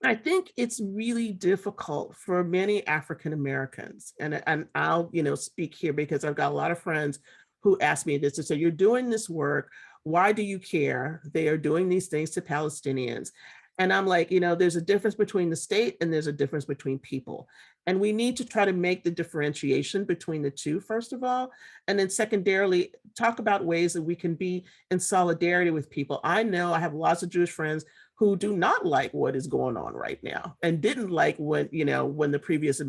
I think it's really difficult for many African Americans, and I'll speak here because I've got a lot of friends who ask me this and say, you're doing this work, why do you care? They are doing these things to Palestinians. And I'm like, there's a difference between the state and there's a difference between people. And we need to try to make the differentiation between the two, first of all, and then secondarily, talk about ways that we can be in solidarity with people. I know I have lots of Jewish friends who do not like what is going on right now and didn't like when the previous,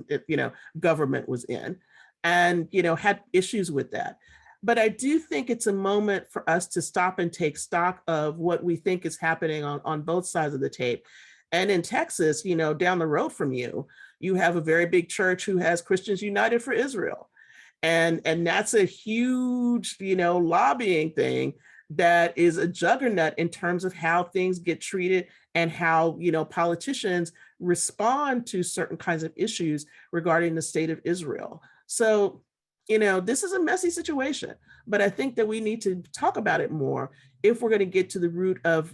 government was in, and, had issues with that. But I do think it's a moment for us to stop and take stock of what we think is happening on both sides of the tape. And in Texas, down the road from you, you have a very big church who has Christians United for Israel. And that's a huge, lobbying thing that is a juggernaut in terms of how things get treated and how, politicians respond to certain kinds of issues regarding the state of Israel. So, this is a messy situation, but I think that we need to talk about it more if we're going to get to the root of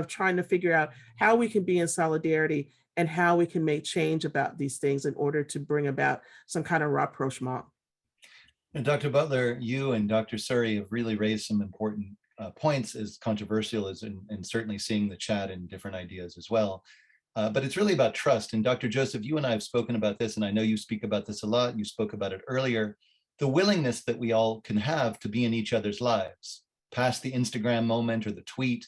trying to figure out how we can be in solidarity and how we can make change about these things in order to bring about some kind of rapprochement. And Dr. Butler, you and Dr. Suri have really raised some important points, as controversial as and certainly seeing the chat and different ideas as well. But it's really about trust. And Dr. Joseph, you and I have spoken about this, and I know you speak about this a lot. You spoke about it earlier. The willingness that we all can have to be in each other's lives, past the Instagram moment or the tweet.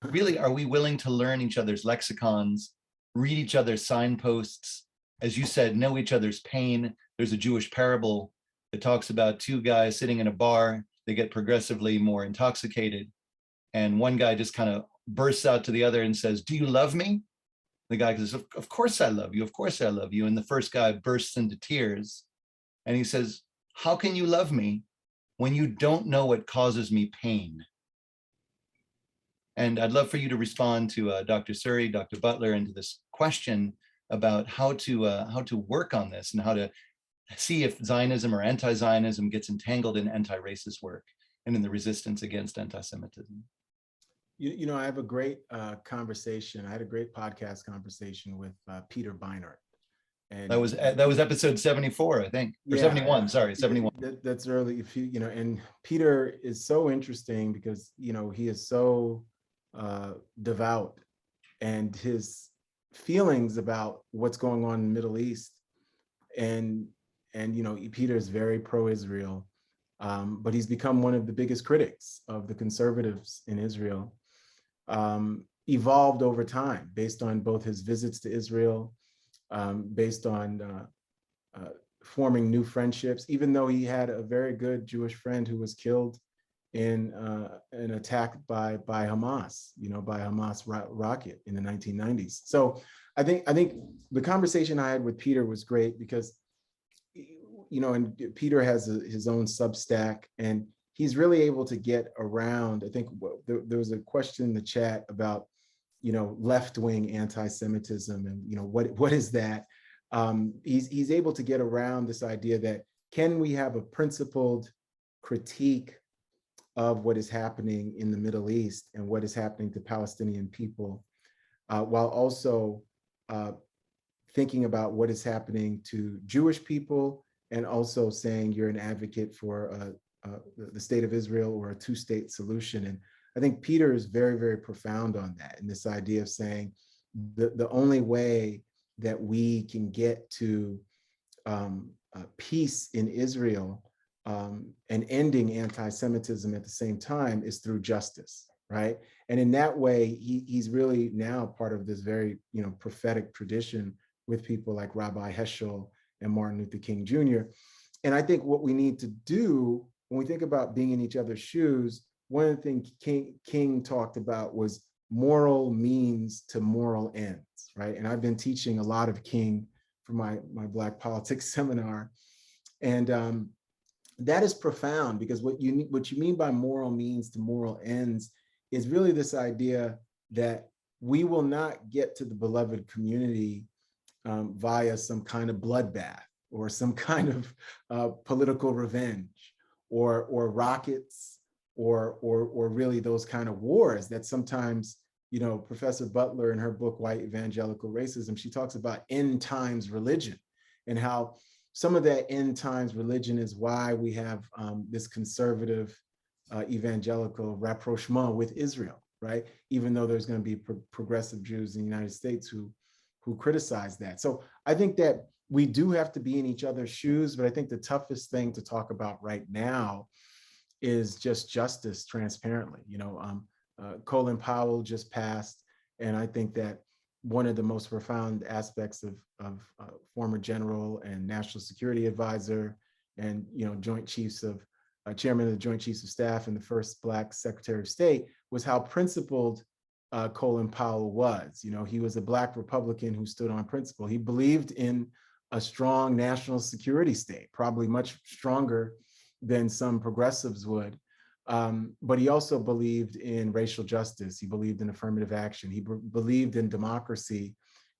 Really, are we willing to learn each other's lexicons, read each other's signposts? As you said, know each other's pain. There's a Jewish parable that talks about two guys sitting in a bar. They get progressively more intoxicated. And one guy just kind of bursts out to the other and says, "Do you love me?" The guy says, of course I love you. Of course I love you. And the first guy bursts into tears. And he says, "How can you love me when you don't know what causes me pain?" And I'd love for you to respond to Dr. Suri, Dr. Butler, into this question about how to work on this and how to see if Zionism or anti-Zionism gets entangled in anti-racist work and in the resistance against anti-Semitism. I have a great conversation. I had a great podcast conversation with Peter Beiner. And that was episode 74, I think, or 71. Sorry, 71. That's early. And Peter is so interesting because he is so devout, and his feelings about what's going on in the Middle East, and Peter is very pro-Israel, but he's become one of the biggest critics of the conservatives in Israel. Evolved over time based on both his visits to Israel, based on forming new friendships, even though he had a very good Jewish friend who was killed in an attack by Hamas, by a Hamas rocket in the 1990s. So I think the conversation I had with Peter was great because, and Peter has his own Substack, and he's really able to get around. I think there was a question in the chat about, left-wing anti-Semitism and, what is that? He's able to get around this idea that, can we have a principled critique of what is happening in the Middle East and what is happening to Palestinian people, while also thinking about what is happening to Jewish people, and also saying you're an advocate for the state of Israel or a two-state solution. And I think Peter is very, very profound on that, and this idea of saying the only way that we can get to peace in Israel and ending anti-Semitism at the same time is through justice, right? And in that way, he's really now part of this very, prophetic tradition with people like Rabbi Heschel and Martin Luther King Jr. And I think what we need to do when we think about being in each other's shoes, one of the things King talked about was moral means to moral ends, right? And I've been teaching a lot of King for my Black politics seminar. And that is profound, because what you mean by moral means to moral ends is really this idea that we will not get to the beloved community via some kind of bloodbath or some kind of political revenge or rockets or really those kind of wars that sometimes, Professor Butler in her book, White Evangelical Racism, she talks about end times religion and how some of that end times religion is why we have this conservative evangelical rapprochement with Israel, right? Even though there's going to be progressive Jews in the United States who criticize that. So I think that we do have to be in each other's shoes, but I think the toughest thing to talk about right now is just justice transparently. Colin Powell just passed, and I think that one of the most profound aspects of former general and national security advisor and joint chiefs of chairman of the Joint Chiefs of Staff and the first Black Secretary of State was how principled Colin Powell was. He was a Black Republican who stood on principle. He believed in a strong national security state, probably much stronger than some progressives would. But he also believed in racial justice. He believed in affirmative action. He believed in democracy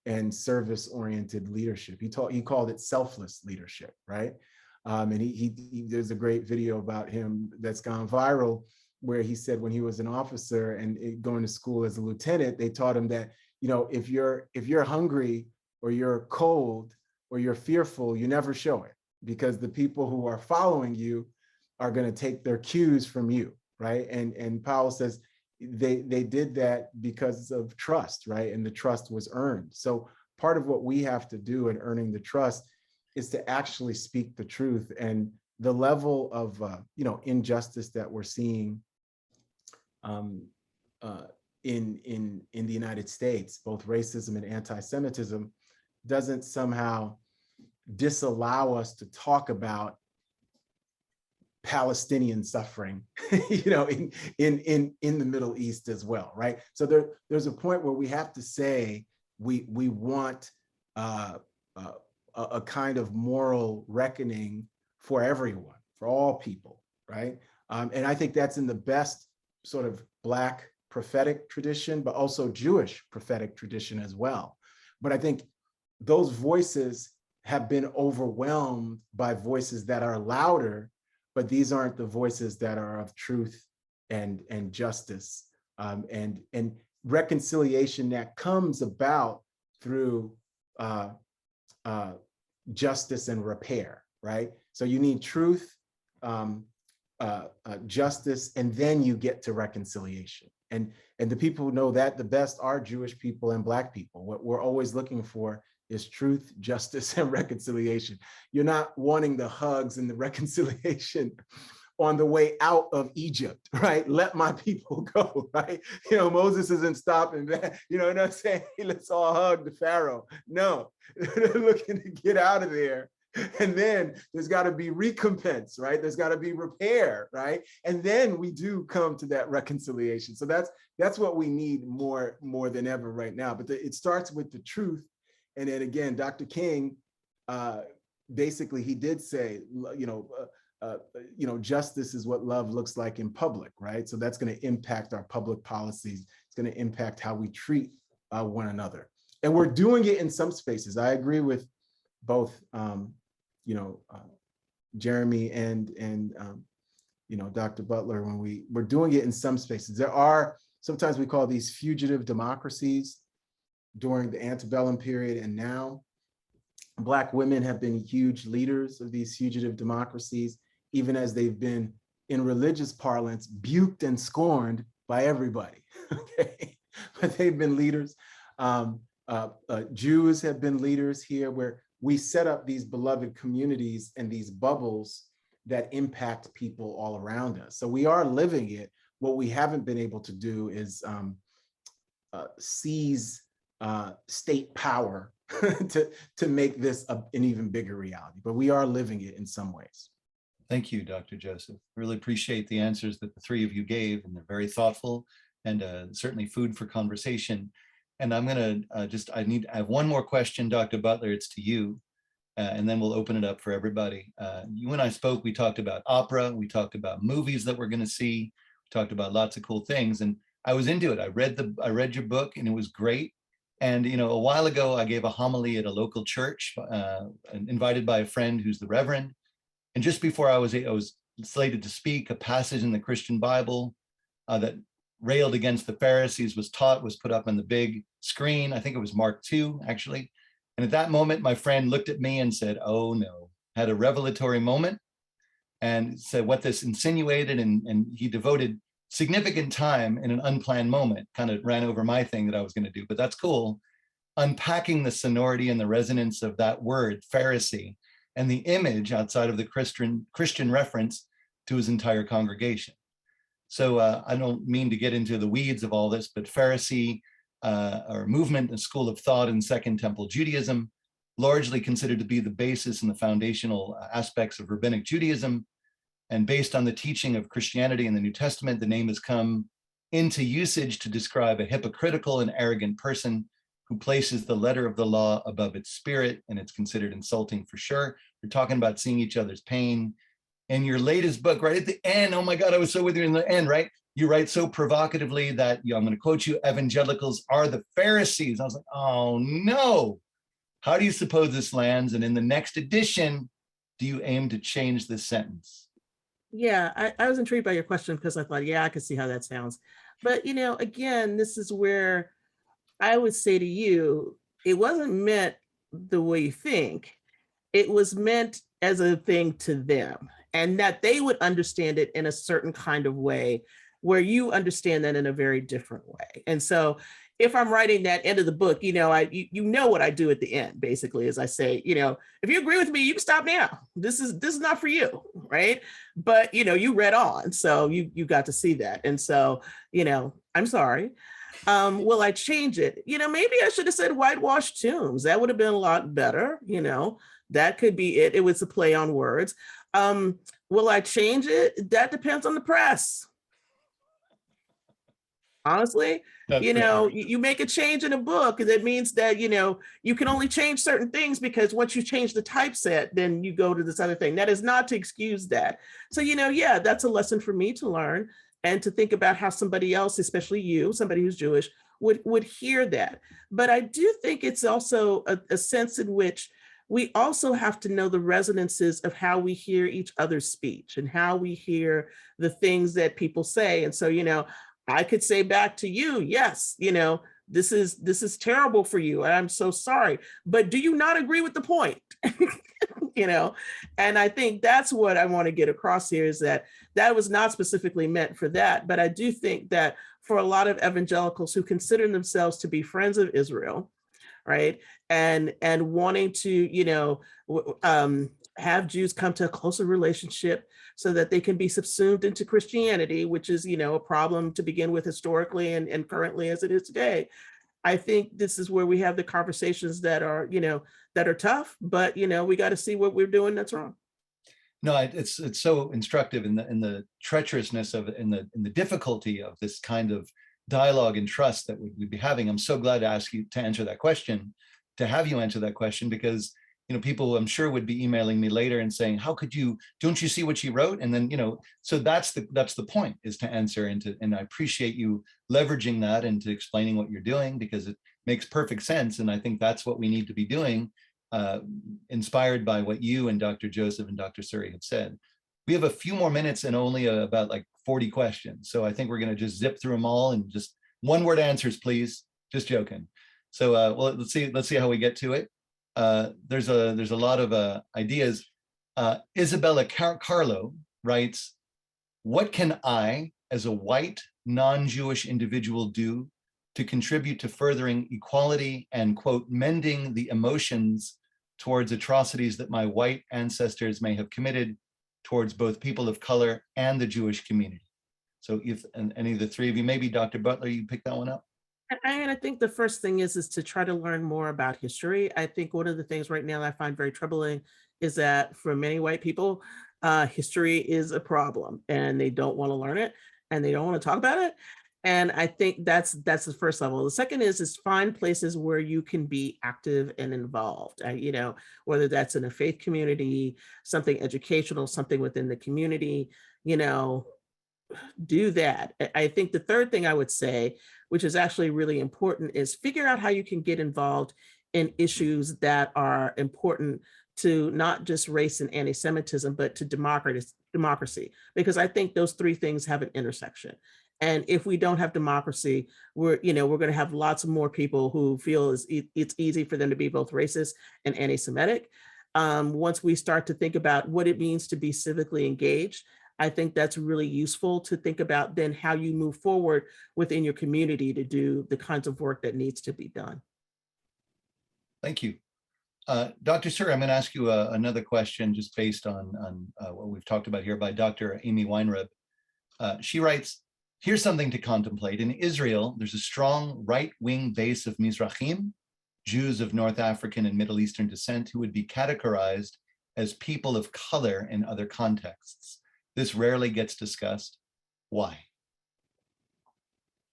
and service-oriented leadership. He called it selfless leadership, right? And there's a great video about him that's gone viral where he said when he was an officer and going to school as a lieutenant, they taught him that, if you're hungry or you're cold or you're fearful, you never show it, because the people who are following you are going to take their cues from you, right? And Powell says they did that because of trust, right? And the trust was earned. So part of what we have to do in earning the trust is to actually speak the truth. And the level of injustice that we're seeing in the United States, both racism and anti-Semitism, doesn't somehow disallow us to talk about Palestinian suffering, in the Middle East as well, right? So there's a point where we have to say we want a kind of moral reckoning for everyone, for all people, right? And I think that's in the best sort of Black prophetic tradition, but also Jewish prophetic tradition as well. But I think those voices have been overwhelmed by voices that are louder, but these aren't the voices that are of truth and justice and reconciliation that comes about through justice and repair, right? So you need truth, justice, and then you get to reconciliation. And the people who know that the best are Jewish people and Black people. What we're always looking for is truth, justice, and reconciliation. You're not wanting the hugs and the reconciliation on the way out of Egypt, right? Let my people go, right? Moses isn't stopping that, not saying, hey, let's all hug the Pharaoh. No, they're looking to get out of there. And then there's got to be recompense, right? There's got to be repair, right? And then we do come to that reconciliation. So that's what we need more than ever right now. But it starts with the truth. And then again, Dr. King, basically he did say, justice is what love looks like in public, right? So that's going to impact our public policies. It's going to impact how we treat one another. And we're doing it in some spaces. I agree with both, Jeremi and Dr. Butler, when we're doing it in some spaces. There are, sometimes we call these fugitive democracies during the antebellum period and now. Black women have been huge leaders of these fugitive democracies, even as they've been, in religious parlance, buked and scorned by everybody, okay? But they've been leaders. Jews have been leaders here, where we set up these beloved communities and these bubbles that impact people all around us. So we are living it. What we haven't been able to do is seize state power to make this an even bigger reality, but we are living it in some ways. Thank you, Dr. Joseph. Really appreciate the answers that the three of you gave, and they're very thoughtful and certainly food for conversation. And I'm gonna I have one more question, Dr. Butler, it's to you, and then we'll open it up for everybody. You and I spoke, we talked about opera, we talked about movies that we're gonna see, we talked about lots of cool things, and I was into it. I read your book and it was great. And a while ago, I gave a homily at a local church, invited by a friend who's the Reverend. And just before I was slated to speak, a passage in the Christian Bible that railed against the Pharisees was put up on the big screen. I think it was Mark 2, actually. And at that moment, my friend looked at me and said, "Oh no," had a revelatory moment and said what this insinuated. And he devoted significant time in an unplanned moment, kind of ran over my thing that I was going to do, but that's cool. Unpacking the sonority and the resonance of that word, Pharisee, and the image outside of the Christian reference to his entire congregation. So I don't mean to get into the weeds of all this, but Pharisee, or movement, a school of thought in Second Temple Judaism, largely considered to be the basis and the foundational aspects of Rabbinic Judaism. And based on the teaching of Christianity in the New Testament, the name has come into usage to describe a hypocritical and arrogant person who places the letter of the law above its spirit, and it's considered insulting for sure. We're talking about seeing each other's pain. In your latest book, right at the end, oh my God, I was so with you in the end, right? You write so provocatively that, I'm going to quote you, "Evangelicals are the Pharisees." I was like, oh no. How do you suppose this lands? And in the next edition, do you aim to change this sentence? Yeah, I was intrigued by your question because I thought, yeah, I could see how that sounds. But, again, this is where I would say to you, it wasn't meant the way you think. It was meant as a thing to them, and that they would understand it in a certain kind of way where you understand that in a very different way. And so if I'm writing that end of the book, you know what I do at the end, basically, is I say, if you agree with me, you can stop now. This is not for you, right? But you read on, so you got to see that. And so, I'm sorry. Will I change it? Maybe I should have said whitewashed tombs. That would have been a lot better. That could be it. It was a play on words. Will I change it? That depends on the press. Honestly, you make a change in a book, that means that, you can only change certain things, because once you change the typeset, then you go to this other thing. That is not to excuse that. So, yeah, that's a lesson for me to learn, and to think about how somebody else, especially you, somebody who's Jewish, would hear that. But I do think it's also a sense in which we also have to know the resonances of how we hear each other's speech and how we hear the things that people say. And so, I could say back to you, yes, this is terrible for you, and I'm so sorry. But do you not agree with the point? And I think that's what I want to get across here, is that was not specifically meant for that. But I do think that for a lot of evangelicals who consider themselves to be friends of Israel, right, and wanting to, have Jews come to a closer relationship so that they can be subsumed into Christianity, which is, a problem to begin with historically and currently as it is today. I think this is where we have the conversations that are, that are tough, but, we got to see what we're doing that's wrong. No, it's so instructive in the treacherousness of it, in the difficulty of this kind of dialogue and trust that we'd be having. I'm so glad to ask you to answer that question, to have you answer that question, because people I'm sure would be emailing me later and saying, how could you, don't you see what she wrote? And then, so that's the point, is to answer, and I appreciate you leveraging that into explaining what you're doing, because it makes perfect sense. And I think that's what we need to be doing, inspired by what you and Dr. Joseph and Dr. Suri have said. We have a few more minutes and only about like 40 questions. So I think we're going to just zip through them all, and just one-word answers, please. Just joking. So well, let's see how we get to it. There's a lot of ideas. Isabella Carlo writes, what can I, as a white, non-Jewish individual, do to contribute to furthering equality and, quote, mending the emotions towards atrocities that my white ancestors may have committed, towards both people of color and the Jewish community. So if and any of the three of you, maybe Dr. Butler, you pick that one up. And I think the first thing is to try to learn more about history. I think one of the things right now that I find very troubling is that for many white people, history is a problem and they don't want to learn it and they don't want to talk about it. And I think that's the first level. The second is find places where you can be active and involved, you know, whether that's in a faith community, something educational, something within the community, you know, do that. I think the third thing I would say, which is actually really important, is figure out how you can get involved in issues that are important to not just race and anti-Semitism, but to democracy, because I think those three things have an intersection. And if we don't have democracy, we're going to have lots of more people who feel it's easy for them to be both racist and anti-Semitic. Once we start to think about what it means to be civically engaged, I think that's really useful to think about then how you move forward within your community to do the kinds of work that needs to be done. Thank you. Dr. Suri, I'm going to ask you another question just based on what we've talked about here by Dr. Amy Weinreb. She writes, here's something to contemplate. In Israel, there's a strong right-wing base of Mizrahim, Jews of North African and Middle Eastern descent, who would be categorized as people of color in other contexts. This rarely gets discussed. Why?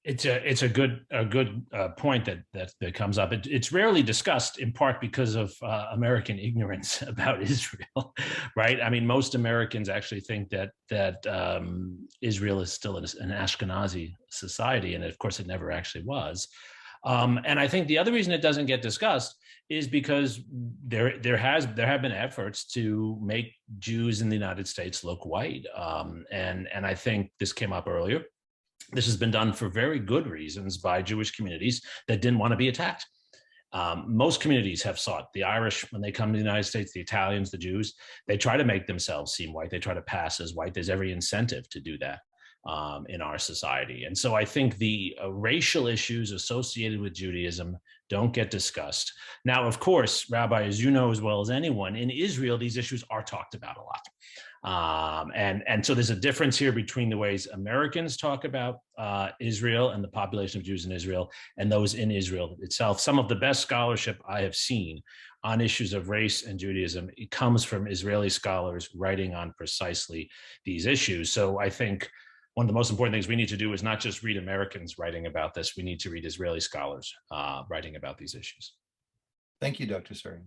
It's a good point that comes up. It's rarely discussed, in part because of American ignorance about Israel, right? I mean, most Americans actually think that Israel is still an Ashkenazi society, and of course, it never actually was. And I think the other reason it doesn't get discussed is because there have been efforts to make Jews in the United States look white, and I think this came up earlier. This has been done for very good reasons by Jewish communities that didn't want to be attacked. Most communities have sought, the Irish, when they come to the United States, the Italians, the Jews, they try to make themselves seem white. They try to pass as white. There's every incentive to do that in our society. And so I think the racial issues associated with Judaism don't get discussed. Now, of course, Rabbi, as you know as well as anyone, in Israel, these issues are talked about a lot. And so there's a difference here between the ways Americans talk about Israel and the population of Jews in Israel and those in Israel itself. Some of the best scholarship I have seen on issues of race and Judaism, it comes from Israeli scholars writing on precisely these issues. So I think one of the most important things we need to do is not just read Americans writing about this, we need to read Israeli scholars writing about these issues. Thank you, Dr. Suri.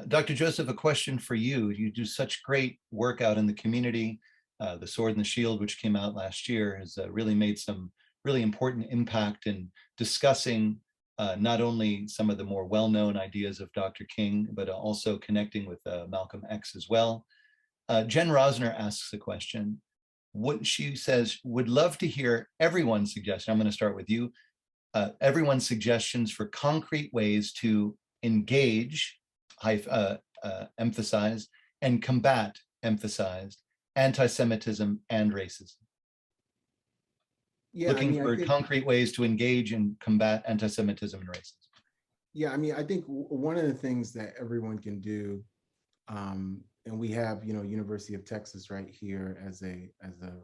Dr. Joseph, a question for you. You do such great work out in the community. The Sword and the Shield, which came out last year, has really made some really important impact in discussing not only some of the more well-known ideas of Dr. King, but also connecting with Malcolm X as well. Jen Rosner asks a question. She says, would love to hear everyone's suggestion. I'm going to start with you. Everyone's suggestions for concrete ways to engage, emphasized, and combat, emphasized, anti-Semitism and racism. Yeah, Looking for I think, concrete ways to engage and combat anti-Semitism and racism. yeah, I mean, I think one of the things that everyone can do, and we have, University of Texas right here as a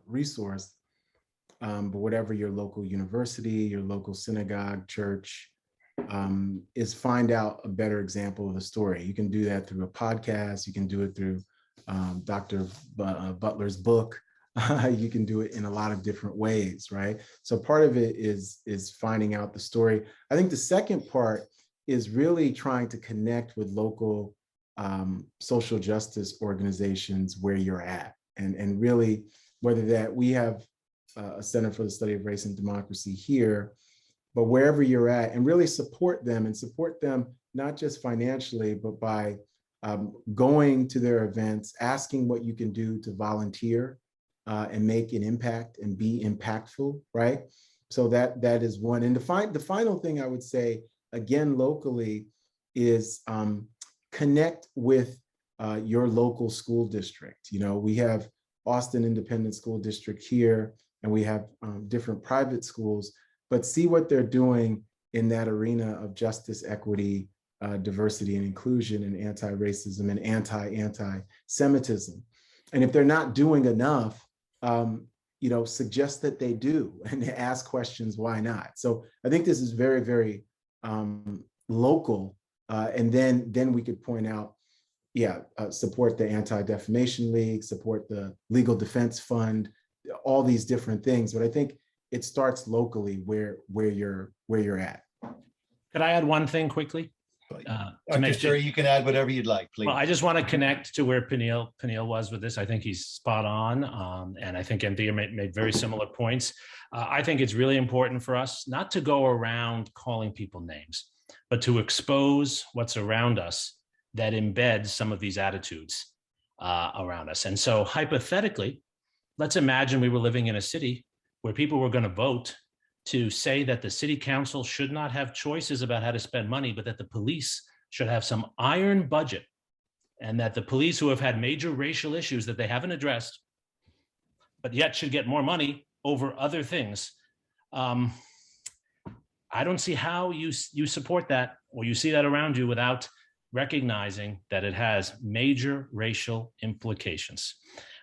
resource, but whatever your local university, your local synagogue, church, is find out a better example of the story. You can do that through a podcast. You can do it through Dr. Butler's book. You can do it in a lot of different ways, right? So part of it is finding out the story. I think the second part is really trying to connect with local social justice organizations where you're at, and really, whether that we have a Center for the Study of Race and Democracy here, but wherever you're at, and really support them not just financially, but by going to their events, asking what you can do to volunteer and make an impact and be impactful, right? So that is one. And the final thing I would say, again, locally, is connect with your local school district. We have Austin Independent School District here, and we have different private schools, but see what they're doing in that arena of justice, equity, diversity and inclusion, and anti-racism and anti-Semitism. And if they're not doing enough, suggest that they do and ask questions, why not? So I think this is very, very local. And then we could point out, support the Anti-Defamation League, support the Legal Defense Fund, all these different things. But I think it starts locally where you're at. Could I add one thing quickly? Dr. Suri, you can add whatever you'd like, please. Well, I just want to connect to where Peniel was with this. I think he's spot on. And I think Anthea made very similar points. I think it's really important for us not to go around calling people names, but to expose what's around us that embeds some of these attitudes around us. And so hypothetically, let's imagine we were living in a city where people were going to vote to say that the city council should not have choices about how to spend money, but that the police should have some iron budget, and that the police who have had major racial issues that they haven't addressed, but yet should get more money over other things. I don't see how you support that, or you see that around you, without recognizing that it has major racial implications.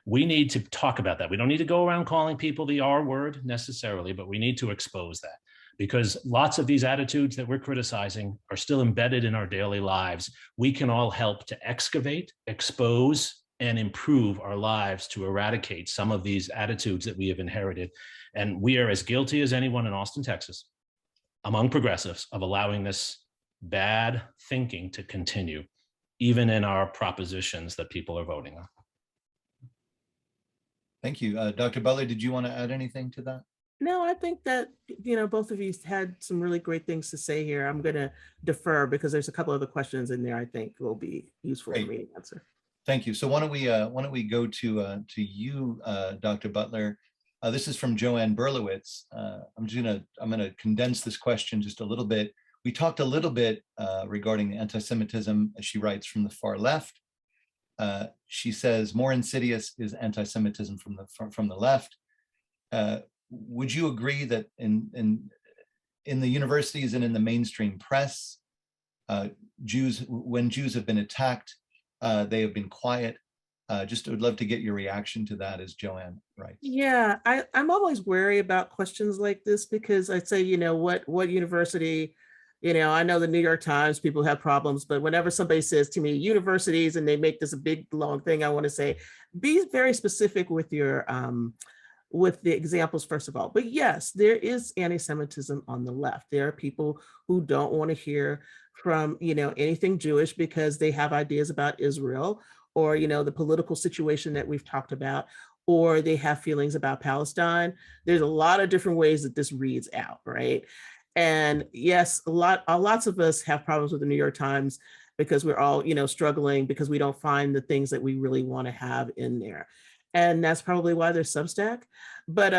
We need to talk about that. We don't need to go around calling people the R word necessarily, but we need to expose that, because lots of these attitudes that we're criticizing are still embedded in our daily lives. We can all help to excavate, expose, and improve our lives to eradicate some of these attitudes that we have inherited. And we are as guilty as anyone in Austin, Texas, among progressives, of allowing this bad thinking to continue, even in our propositions that people are voting on. Thank you. Dr. Butler, did you want to add anything to that? No, I think that, both of you had some really great things to say here. I'm going to defer because there's a couple of the questions in there I think will be useful for me to answer. Thank you. So why don't we go to you, Dr. Butler? This is from Joanne Berlowitz. I'm gonna condense this question just a little bit. We talked a little bit regarding the anti-Semitism, as she writes, from the far left. She says more insidious is anti-Semitism from the left. Would you agree that in the universities and in the mainstream press, when Jews have been attacked, they have been quiet? Just would love to get your reaction to that, as Joanne writes. Yeah, I'm always wary about questions like this, because I say, what university, I know the New York Times, people have problems, but whenever somebody says to me universities and they make this a big long thing, I want to say, be very specific with your with the examples, first of all. But yes, there is anti-Semitism on the left. There are people who don't want to hear from, anything Jewish because they have ideas about Israel, or, the political situation that we've talked about, or they have feelings about Palestine. There's a lot of different ways that this reads out, right? And yes, lots of us have problems with the New York Times because we're all, struggling because we don't find the things that we really want to have in there. And that's probably why there's Substack. But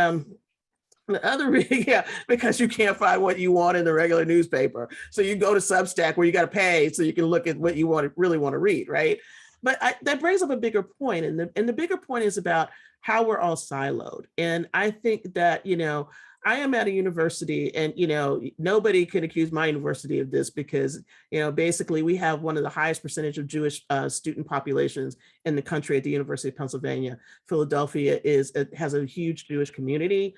the other reason, because you can't find what you want in the regular newspaper. So you go to Substack where you got to pay so you can look at what you really want to read, right? But that brings up a bigger point. And the bigger point is about how we're all siloed. And I think that, I am at a university, and, nobody can accuse my university of this because, basically we have one of the highest percentage of Jewish student populations in the country at the University of Pennsylvania. Philadelphia has a huge Jewish community.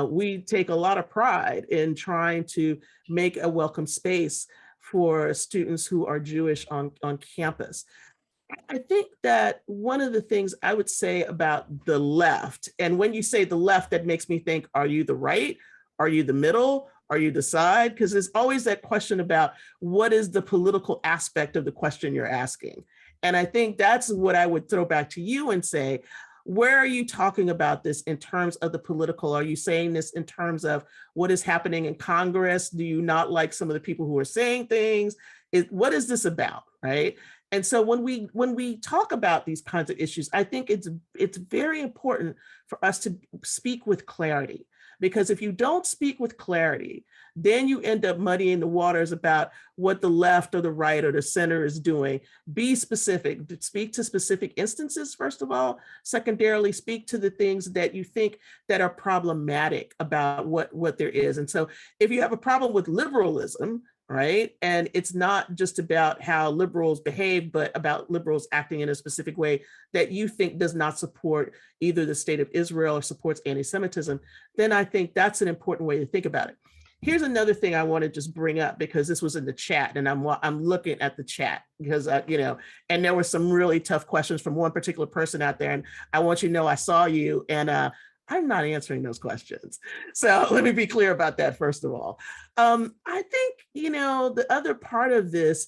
We take a lot of pride in trying to make a welcome space for students who are Jewish on campus. I think that one of the things I would say about the left, and when you say the left, that makes me think, are you the right? Are you the middle? Are you the side? Because there's always that question about what is the political aspect of the question you're asking. And I think that's what I would throw back to you and say, where are you talking about this in terms of the political? Are you saying this in terms of what is happening in Congress? Do you not like some of the people who are saying things? What is this about, right? And so when we talk about these kinds of issues, I think it's very important for us to speak with clarity, because if you don't speak with clarity, then you end up muddying the waters about what the left or the right or the center is doing. Be specific, speak to specific instances, first of all. Secondarily, speak to the things that you think that are problematic about what there is. And so if you have a problem with liberalism, right? And it's not just about how liberals behave, but about liberals acting in a specific way that you think does not support either the state of Israel or supports anti-Semitism, then I think that's an important way to think about it. Here's another thing I want to just bring up, because this was in the chat, and I'm looking at the chat because and there were some really tough questions from one particular person out there, and I want you to know I saw you, and I'm not answering those questions. So let me be clear about that first of all. I think the other part of this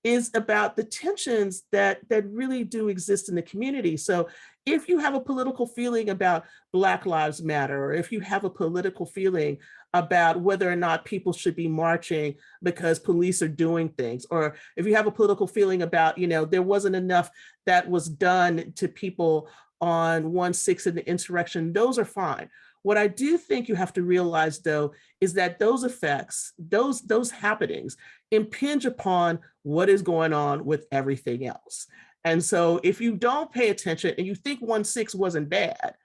is about the tensions that really do exist in the community. So if you have a political feeling about Black Lives Matter, or if you have a political feeling about whether or not people should be marching because police are doing things, or if you have a political feeling about, there wasn't enough that was done to people on 1/6 in the insurrection, those are fine. What I do think you have to realize, though, is that those effects, those happenings impinge upon what is going on with everything else. And so if you don't pay attention and you think 1/6 wasn't bad,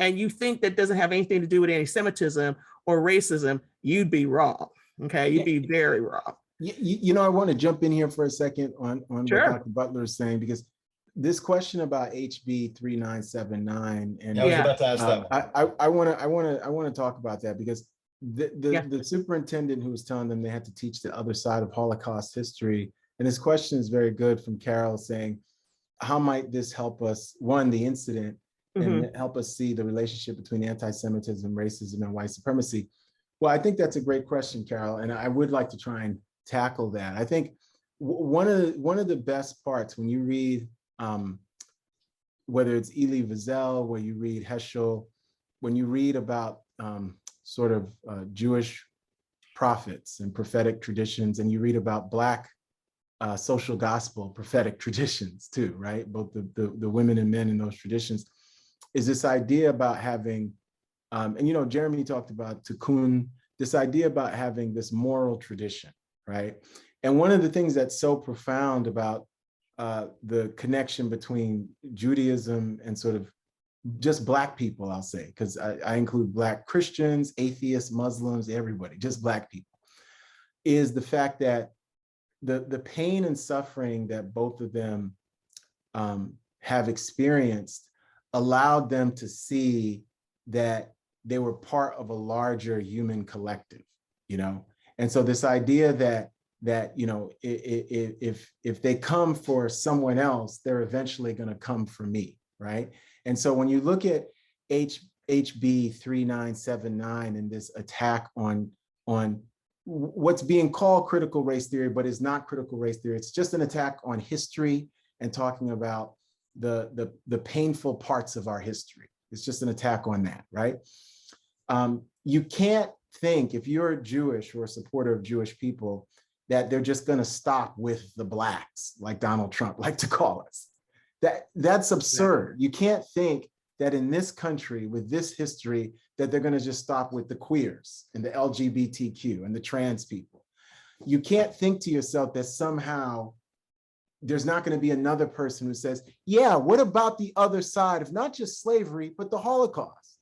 and you think that doesn't have anything to do with anti-Semitism or racism, you'd be wrong. Okay, you'd be very wrong. I want to jump in here for a second on Sure. what Dr. Butler is saying, because this question about HB 3979, and I was about to ask that one. I want to talk about that, because the superintendent who was telling them they had to teach the other side of Holocaust history, and this question is very good from Carol, saying, how might this help us, one, the incident, and help us see the relationship between anti-Semitism, racism, and white supremacy? Well, I think that's a great question, Carol, and I would like to try and tackle that. I think one of the best parts when you read, whether it's Elie Wiesel, where you read Heschel, when you read about Jewish prophets and prophetic traditions, and you read about Black social gospel prophetic traditions too, right? Both the women and men in those traditions, is this idea about having, and Jeremi talked about tikkun, this idea about having this moral tradition, right? And one of the things that's so profound about the connection between Judaism and sort of just Black people, I'll say, because I include Black Christians, atheists, Muslims, everybody, just Black people, is the fact that the pain and suffering that both of them have experienced allowed them to see that they were part of a larger human collective, And so this idea that if they come for someone else, they're eventually going to come for me, right? And so when you look at HB 3979 and this attack on what's being called critical race theory, but is not critical race theory, it's just an attack on history and talking about the painful parts of our history. It's just an attack on that, right? You can't think, if you're Jewish or a supporter of Jewish people, that they're just going to stop with the Blacks, like Donald Trump liked to call us. That's absurd. You can't think that in this country with this history that they're going to just stop with the queers and the LGBTQ and the trans people. You can't think to yourself that somehow there's not going to be another person who says, yeah, what about the other side of not just slavery, but the Holocaust,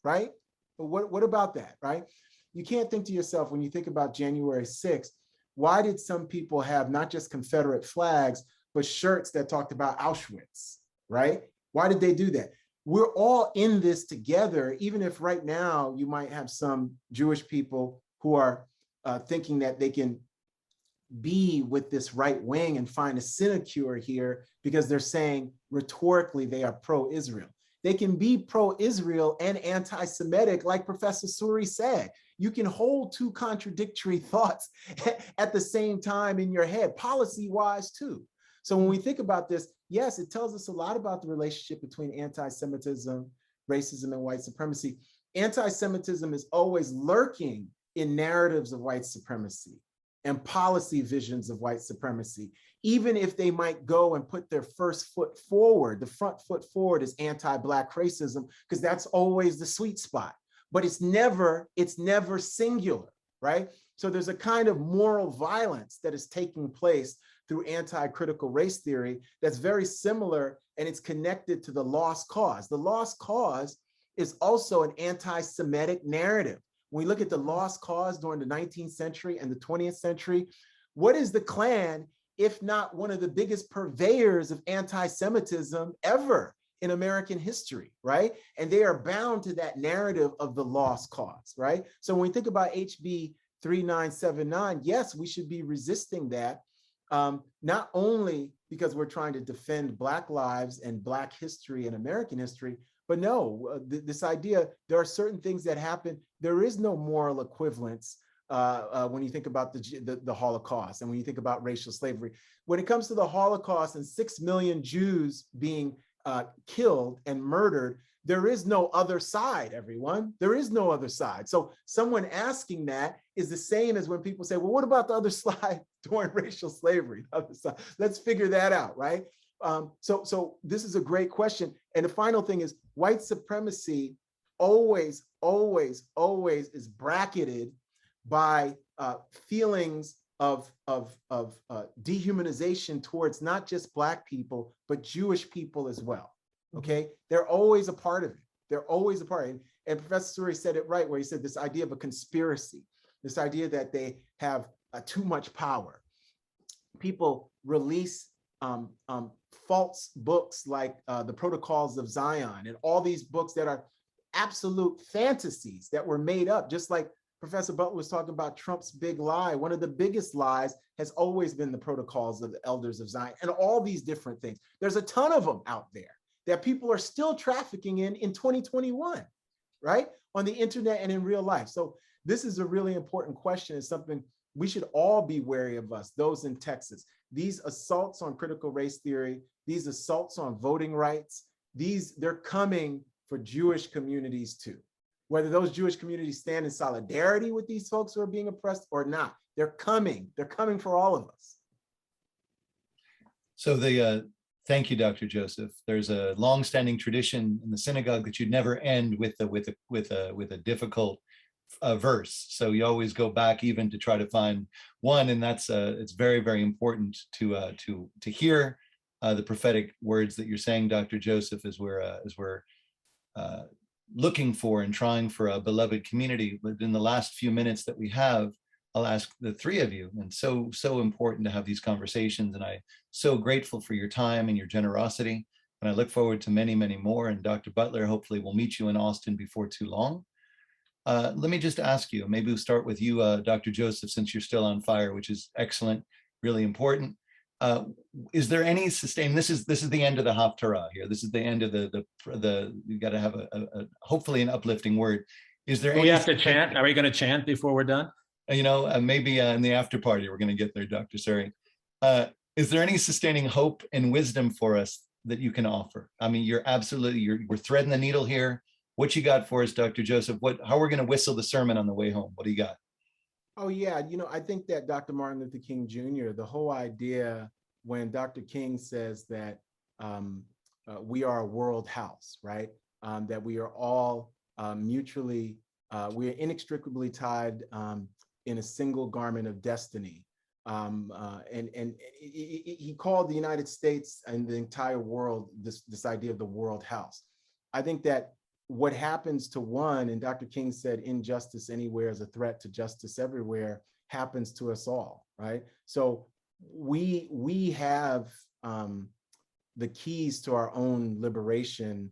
right? But what about that, right? You can't think to yourself, when you think about January 6th, why did some people have not just Confederate flags, but shirts that talked about Auschwitz, right? Why did they do that? We're all in this together, even if right now you might have some Jewish people who are thinking that they can be with this right wing and find a sinecure here because they're saying rhetorically they are pro-Israel. They can be pro-Israel and anti-Semitic, like Professor Suri said. You can hold two contradictory thoughts at the same time in your head, policy-wise too. So when we think about this, yes, it tells us a lot about the relationship between anti-Semitism, racism, and white supremacy. Anti-Semitism is always lurking in narratives of white supremacy and policy visions of white supremacy, even if they might go and put their first foot forward. The front foot forward is anti-Black racism, because that's always the sweet spot, but it's never singular, right? So there's a kind of moral violence that is taking place through anti-critical race theory that's very similar, and it's connected to the lost cause. The lost cause is also an anti-Semitic narrative. When we look at the lost cause during the 19th century and the 20th century, What is the Klan if not one of the biggest purveyors of anti-Semitism ever in American history, right? And they are bound to that narrative of the lost cause, right? So when we think about HB 3979, yes, we should be resisting that, not only because we're trying to defend Black lives and Black history and American history, but no, this idea, there are certain things that happen. There is no moral equivalence when you think about the Holocaust and when you think about racial slavery. When it comes to the Holocaust and 6 million Jews being killed and murdered, there is no other side, everyone. There is no other side. So someone asking that is the same as when people say, well, what about the other side during racial slavery? The other side. Let's figure that out, right? So this is a great question. And the final thing is, white supremacy always is bracketed by feelings of dehumanization towards not just Black people, but Jewish people as well. Okay, they're always a part of it. They're always a part. And Professor Suri said it right, where he said this idea of a conspiracy, this idea that they have too much power. People release false books like the Protocols of Zion and all these books that are absolute fantasies that were made up, just like Professor Butler was talking about Trump's big lie. One of the biggest lies has always been the Protocols of the Elders of Zion and all these different things. There's a ton of them out there that people are still trafficking in 2021, right? On the internet and in real life. So this is a really important question. It's something we should all be wary of us, those in Texas. These assaults on critical race theory, these assaults on voting rights, they're coming for Jewish communities too. Whether those Jewish communities stand in solidarity with these folks who are being oppressed or not, they're coming for all of us. So thank you, Dr. Joseph. There's a long-standing tradition in the synagogue that you'd never end with a difficult verse. So you always go back even to try to find one, and that's it's very, very important to hear the prophetic words that you're saying, Dr. Joseph, as we're looking for and trying for a beloved community. But in the last few minutes that we have, I'll ask the three of you, and so important to have these conversations, and I'm so grateful for your time and your generosity, and I look forward to many, many more. And Dr. Butler, hopefully we'll meet you in Austin before too long. Let me just ask you, maybe we'll start with you, Dr. Joseph, since you're still on fire, which is excellent, really important. Is there any sustained, this is the end of the Haftarah here. This is the end of you got to have a hopefully an uplifting word. Is there any, we have to chant? Are we going to chant before we're done? You know, maybe in the after party, we're going to get there, Dr. Suri. Is there any sustaining hope and wisdom for us that you can offer? I mean, we're threading the needle here. What you got for us, Dr. Joseph? How we're going to whistle the sermon on the way home? What do you got? Oh yeah, I think that Dr. Martin Luther King Jr., the whole idea when Dr. King says that we are a world house, right? That we are all mutually, we are inextricably tied in a single garment of destiny. And he called the United States and the entire world this idea of the world house. I think that what happens to one, and Dr. King said, injustice anywhere is a threat to justice everywhere, happens to us all, right? So we have the keys to our own liberation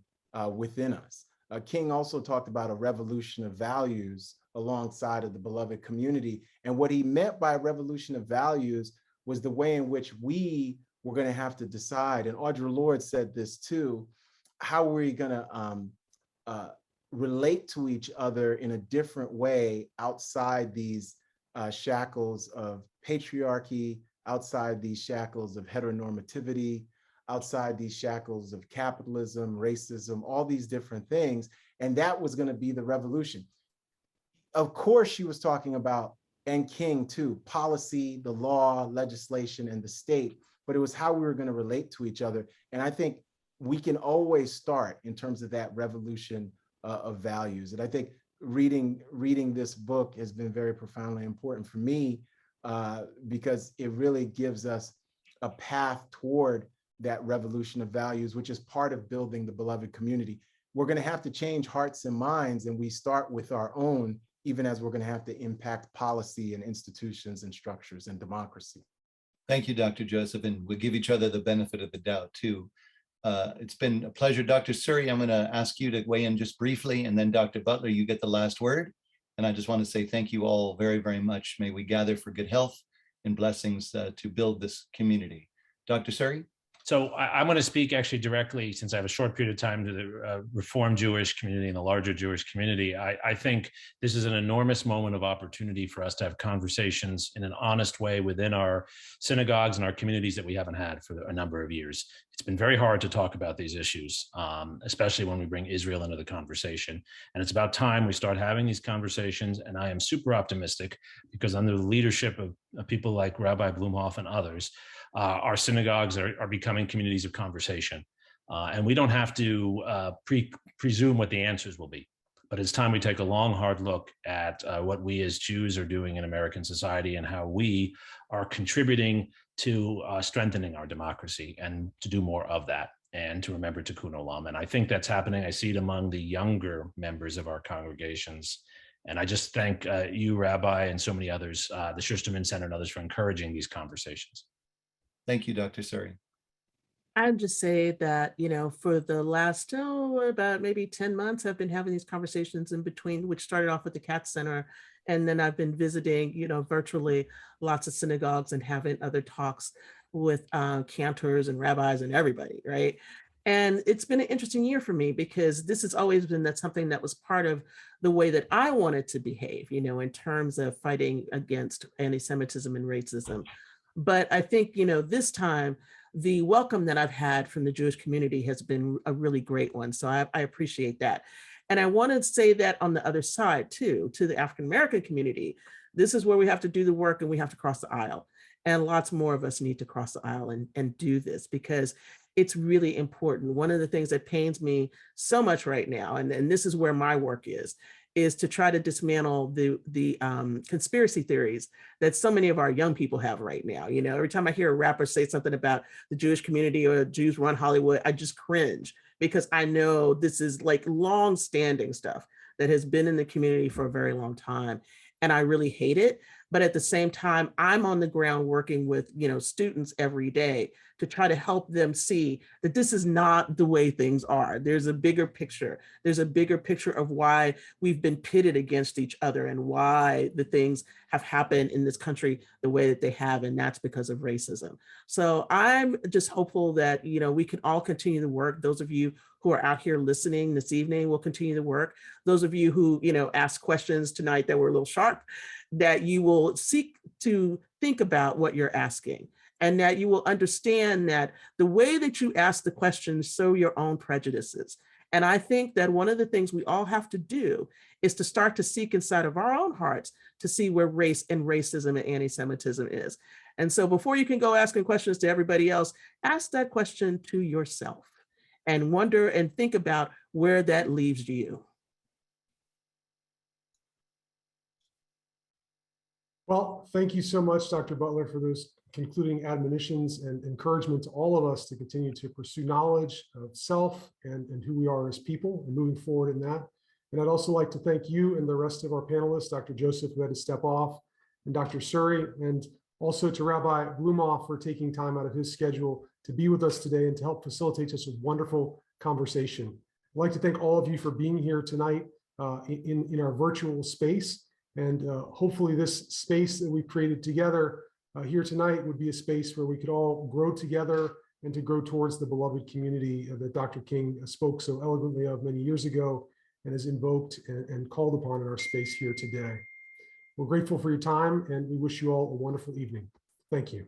within us. King also talked about a revolution of values alongside of the beloved community. And what he meant by a revolution of values was the way in which we were going to have to decide. And Audre Lorde said this too, how are we going to relate to each other in a different way outside these shackles of patriarchy, outside these shackles of heteronormativity, outside these shackles of capitalism, racism, all these different things. And that was going to be the revolution. Of course, she was talking about, and King too, policy, the law, legislation, and the state, but it was how we were going to relate to each other. And I think we can always start in terms of that revolution of values. And I think reading this book has been very profoundly important for me because it really gives us a path toward that revolution of values, which is part of building the beloved community. We're going to have to change hearts and minds, and we start with our own even as we're going to have to impact policy and institutions and structures and democracy. Thank you, Dr. Joseph, and we'll give each other the benefit of the doubt too. It's been a pleasure. Dr. Suri, I'm going to ask you to weigh in just briefly, and then Dr. Butler, you get the last word. And I just want to say thank you all very, very much. May we gather for good health and blessings to build this community. Dr. Suri? So I'm going to speak actually directly, since I have a short period of time, to the Reformed Jewish community and the larger Jewish community. I think this is an enormous moment of opportunity for us to have conversations in an honest way within our synagogues and our communities that we haven't had for a number of years. It's been very hard to talk about these issues, especially when we bring Israel into the conversation. And it's about time we start having these conversations. And I am super optimistic because under the leadership of people like Rabbi Blumofe and others, our synagogues are becoming communities of conversation. And we don't have to presume what the answers will be. But it's time we take a long, hard look at what we as Jews are doing in American society and how we are contributing to strengthening our democracy and to do more of that and to remember Tikkun Olam. And I think that's happening. I see it among the younger members of our congregations. And I just thank you, Rabbi, and so many others, the Schusterman Center and others for encouraging these conversations. Thank you, Dr. Suri. I'd just say that, for the last, about maybe 10 months, I've been having these conversations in between, which started off with the Katz Center. And then I've been visiting, virtually lots of synagogues and having other talks with cantors and rabbis and everybody, right? And it's been an interesting year for me because this has always been something that was part of the way that I wanted to behave, in terms of fighting against anti-Semitism and racism. But I think, this time, the welcome that I've had from the Jewish community has been a really great one. So I appreciate that. And I want to say that on the other side, too, to the African-American community, this is where we have to do the work and we have to cross the aisle. And lots more of us need to cross the aisle and do this because it's really important. One of the things that pains me so much right now, and this is where my work is to try to dismantle the conspiracy theories that so many of our young people have right now. Every time I hear a rapper say something about the Jewish community or Jews run Hollywood, I just cringe because I know this is like long-standing stuff that has been in the community for a very long time. And I really hate it. But at the same time, I'm on the ground working with, students every day to try to help them see that this is not the way things are. There's a bigger picture. There's a bigger picture of why we've been pitted against each other and why the things have happened in this country the way that they have. And that's because of racism. So I'm just hopeful that, we can all continue the work. Those of you who are out here listening this evening will continue the work. Those of you who, asked questions tonight that were a little sharp, that you will seek to think about what you're asking and that you will understand that the way that you ask the questions sow your own prejudices. And I think that one of the things we all have to do is to start to seek inside of our own hearts to see where race and racism and anti-Semitism is. And so before you can go asking questions to everybody else, ask that question to yourself and wonder and think about where that leaves you. Well, thank you so much, Dr. Butler, for those concluding admonitions and encouragement to all of us to continue to pursue knowledge of self and who we are as people and moving forward in that. And I'd also like to thank you and the rest of our panelists, Dr. Joseph, who had to step off, and Dr. Suri, and also to Rabbi Blumofe for taking time out of his schedule to be with us today and to help facilitate such a wonderful conversation. I'd like to thank all of you for being here tonight in our virtual space. And hopefully this space that we've created together here tonight would be a space where we could all grow together and to grow towards the beloved community that Dr. King spoke so eloquently of many years ago and has invoked and called upon in our space here today. We're grateful for your time and we wish you all a wonderful evening. Thank you.